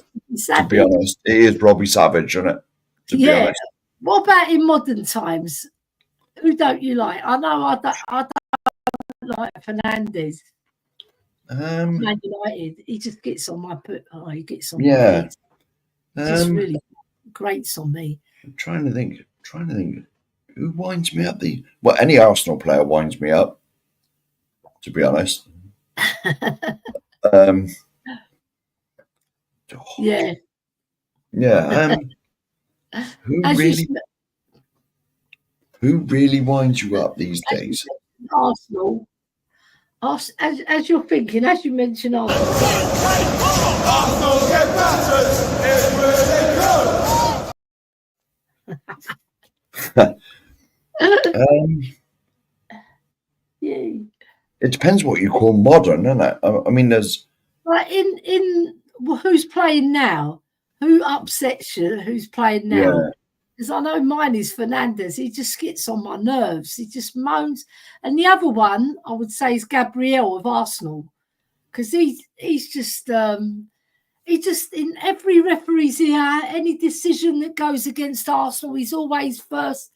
To be honest, it is Robbie Savage, isn't it? To be honest. What about in modern times? Who don't you like? I know I don't like Fernandez. Man United, he just gets on my he gets on my head. Just really grates on me. I'm trying to think who winds me up. Any Arsenal player winds me up, to be honest. Yeah. Who really winds you up these days? Arsenal. As you're thinking, as you mentioned Arsenal. Arsenal get battered. It's where they go. It depends what you call modern, isn't it? I mean, there's like in who's playing now? Who upsets you? Who's playing now? Because I know mine is Fernandez. He just gets on my nerves. He just moans. And the other one I would say is Gabriel of Arsenal, because he's just in every referee's ear, any decision that goes against Arsenal, he's always first,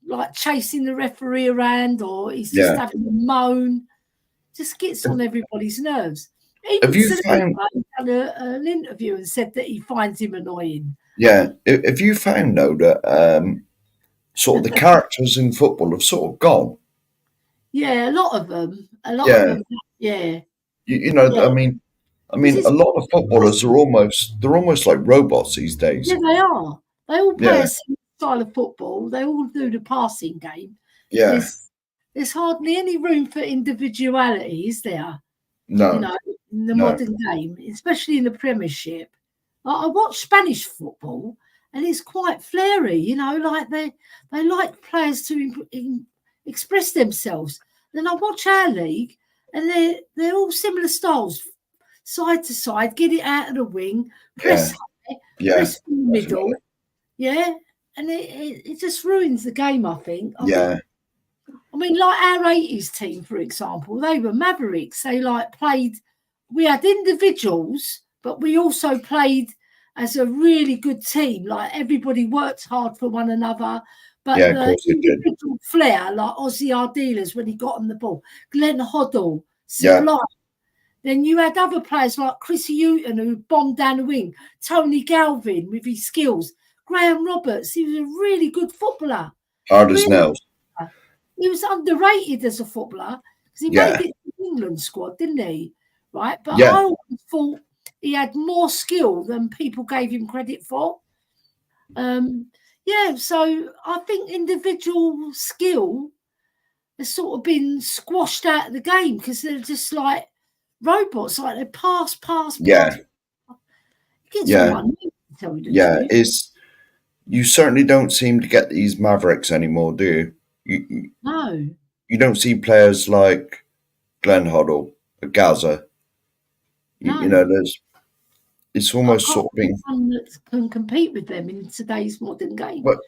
like chasing the referee around, or he's just having a moan. Just gets on everybody's nerves. Have you found an interview and said that he finds him annoying? Yeah. Have you found though that sort of the characters in football have sort of gone? Yeah, a lot of them. Yeah. You know, I mean, a lot of footballers are almost like robots these days. Yeah, they are. They all play a similar style of football. They all do the passing game. Yeah. There's hardly any room for individuality, is there? No. You know, in the modern game, especially in the Premiership. I watch Spanish football, and it's quite flary. You know, like they like players to express themselves. Then I watch our league, and they're all similar styles, side to side, get it out of the wing, press high, press in the middle, and it just ruins the game. I think. I mean, like our 80s team, for example, they were mavericks. They played. We had individuals, but we also played as a really good team. Like everybody worked hard for one another. But the individual flair, like Ozzy Ardiles when he got on the ball, Glenn Hoddle, Sublime. Then you had other players like Chrissy Houghton who bombed down the wing, Tony Galvin with his skills, Graham Roberts. He was a really good footballer. Hard as nails. He was underrated as a footballer because he made it to the England squad, didn't he? Right, but I always thought he had more skill than people gave him credit for. Yeah, so I think individual skill has sort of been squashed out of the game because they're just like robots, like they pass. Yeah, It gets on yeah, my nerves, to tell you the yeah. truth. You certainly don't seem to get these mavericks anymore, do you? No, You don't see players like Glenn Hoddle, Gaza. no. It's I almost can't sort of think being. of one that can compete with them in today's modern game. But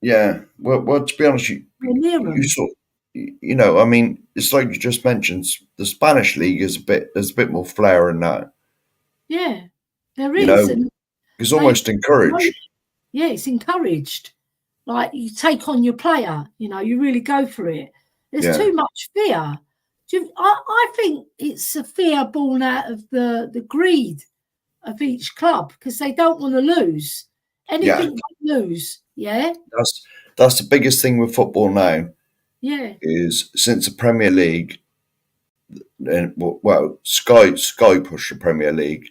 yeah, well, to be honest, We're near you them. sort, I mean, it's like you just mentioned. The Spanish league is there's a bit more flair in that. Yeah, there You is. know, And it's they, almost encouraged. yeah, it's encouraged. Like you take on your player, you really go for it. There's Yeah, too much fear. I think it's a fear born out of the greed of each club because they don't want to lose. yeah. Anything but lose. Yeah, That's the biggest thing with football now yeah, is since the Premier League and well, Sky pushed the Premier League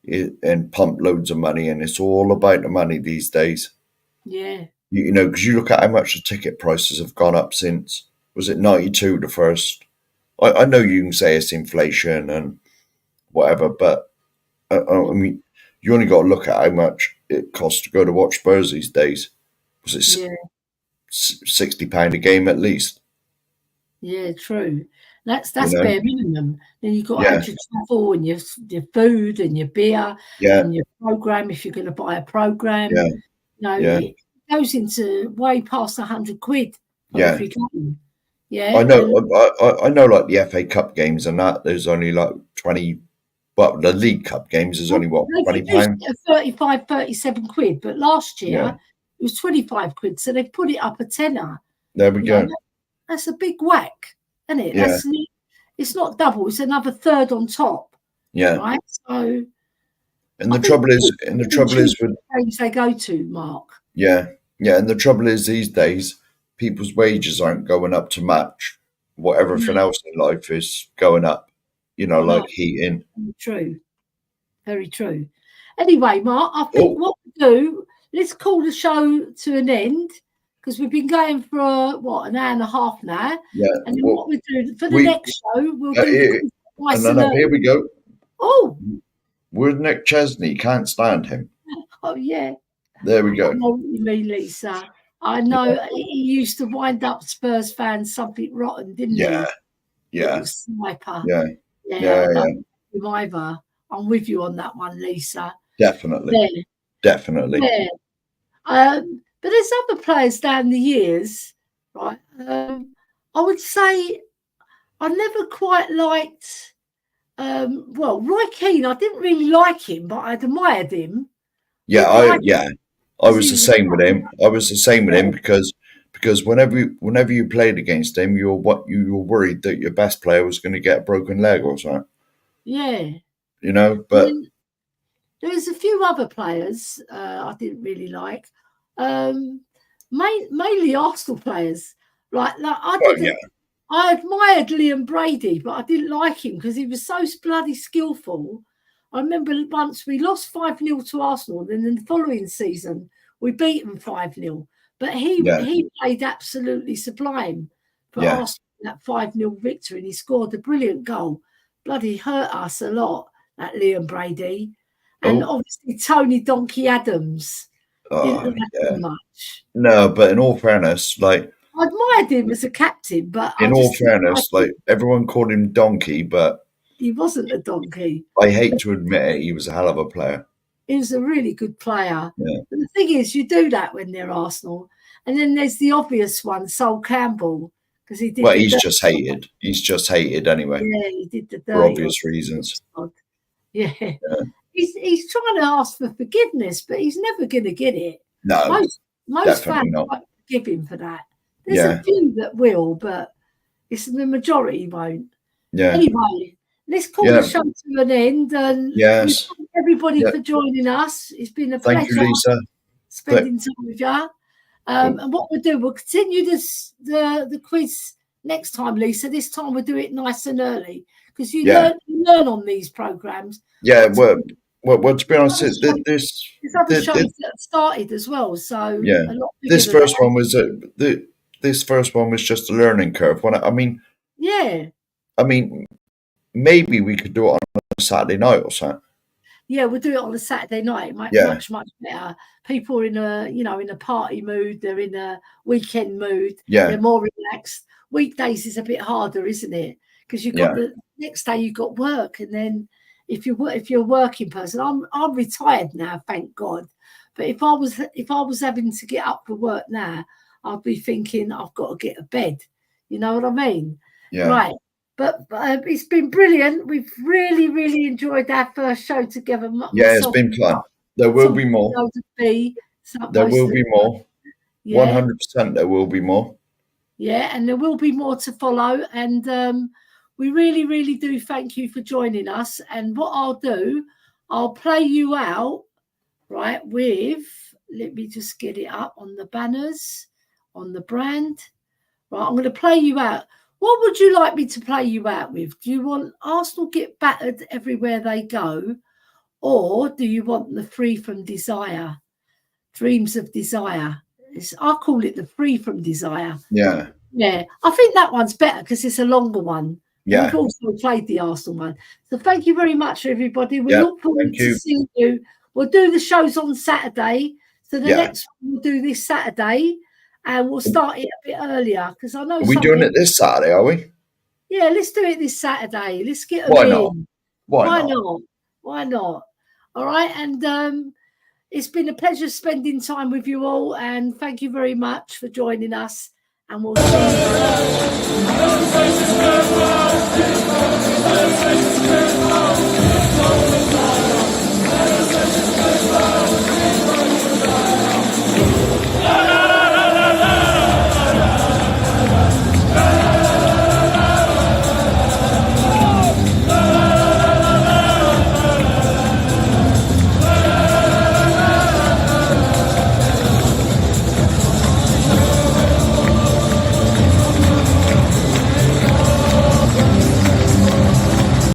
and pumped loads of money, and it's all about the money these days. yeah, Because you look at how much the ticket prices have gone up since, was it 92 the first? I know you can say it's inflation and whatever, but I mean, you only got to look at how much it costs to go to watch Spurs these days. Was it yeah, £60 a game at least? yeah. True. That's You know? bare minimum. Then you've got to Yeah, add your travel and your food and your beer yeah, and your program if you're going to buy a program. yeah, yeah, It goes into way past 100 quid for yeah. every game. Yeah, I know, and I know, like the FA Cup games and that. There's only like 20. But the League Cup games is only what, they reduced £20? it to 35, 37 quid, but last Yeah, year it was 25 quid, so they've put it up a tenner. there we go. That's a big whack, isn't it? Yeah, It's not double; it's another third on top, yeah. right? So And I the think trouble is, people choose the games they go to, Mark. yeah, yeah. And the trouble is these days, people's wages aren't going up to match what everything No, else in life is going up. I know, Like heating. true. Very true. Anyway, Mark, I think Oh, what we do, let's call the show to an end because we've been going for an hour and a half now. yeah. And then Well, what we do for the we next show, we'll do the quiz and twice then and here early. we go. Oh, With Nick Chesney, can't stand him. oh yeah. There we I go. know what you mean, Lisa. I know he used to wind up Spurs fans something rotten, didn't Yeah, he? yeah, Little sniper. yeah, Yeah, yeah, I yeah. don't think him either. I'm with you on that one, Lisa. Definitely, Yeah, definitely. yeah. But there's other players down the years, right? I would say I never quite liked. Roy Keane. I didn't really like him, but I admired him. Yeah, Didn't like I because was he the was same with him. I was the same with him yeah, because whenever you played against him, you were worried that your best player was going to get a broken leg or something. yeah. And But then there was a few other players I didn't really like. Mainly Arsenal players. Like well, yeah, I admired Liam Brady, but I didn't like him because he was so bloody skillful. I remember once we lost 5-0 to Arsenal, then in the following season we beat them 5-0. But yeah, he played absolutely sublime for yeah. Arsenal in that 5-0 victory, and he scored a brilliant goal. Bloody hurt us a lot, that Liam Brady. And Oh, obviously Tony Donkey Adams didn't oh, like yeah. him much. No, but in all fairness, I admired him as a captain, but I just didn't like him. everyone called him Donkey, but He wasn't a donkey. I hate to admit it, he was a hell of a player. He was a really good player. Yeah. But the thing is, you do that when they're Arsenal. And then there's the obvious one, Sol Campbell, because he did Well, the he's dirty. just hated. He's just hated anyway Yeah, he did the for dirty. obvious reasons. Yeah. Yeah. He's trying to ask for forgiveness, but he's never going to get it. No, Most definitely fans not. won't forgive him for that. There's Yeah, a few that will, but it's the majority won't. yeah, Anyway, let's call yeah. the show to an end. And we Yes. thank everybody Yeah. for joining us. It's been a Thank you, pleasure Lisa. spending time with you. And what we'll do, we'll continue the quiz next time, Lisa. This time we'll do it nice and early because you Yeah. learn on these programs. Yeah, what to well, do Well, to be honest, There's other shows that have started as well, so yeah, a lot bigger this than first that. one was this first one was just a learning curve. Yeah. I mean, maybe we could do it on a Saturday night or something. Yeah, we'll do it on a Saturday night. Yeah. Much better. People are in a party mood. They're in a weekend mood. Yeah. They're more relaxed. Weekdays is a bit harder, isn't it? Because you've got the next day you've got work, and then if you're a working person, I'm retired now, thank God. But if I was having to get up for work now, I'd be thinking I've got to get a bed. You know what I mean? Yeah. Right. But it's been brilliant. We've really, really enjoyed our first show together. Yeah, it's been fun. There will be more. There will be more. 100% there will be more. Yeah, and there will be more to follow. And we really, really do thank you for joining us. And what I'll do, I'll play you out, right, with, let me just get it up on the banners, on the brand. Right, I'm going to play you out. What would you like me to play you out with? Do you want Arsenal get battered everywhere they go? Or do you want the Free From Desire? Dreams of Desire. I call it the Free From Desire. Yeah. Yeah. I think that one's better because it's a longer one. Yeah. We've also played the Arsenal one. So thank you very much, everybody. We look forward to seeing you. We'll do the shows on Saturday. So the next one we'll do this Saturday. And we'll start it a bit earlier because I know. Are we doing it this Saturday? Are we? Yeah, let's do it this Saturday. Let's get them Why in. not? Why not? Why not? All right, and it's been a pleasure spending time with you all, and thank you very much for joining us. And we'll see you.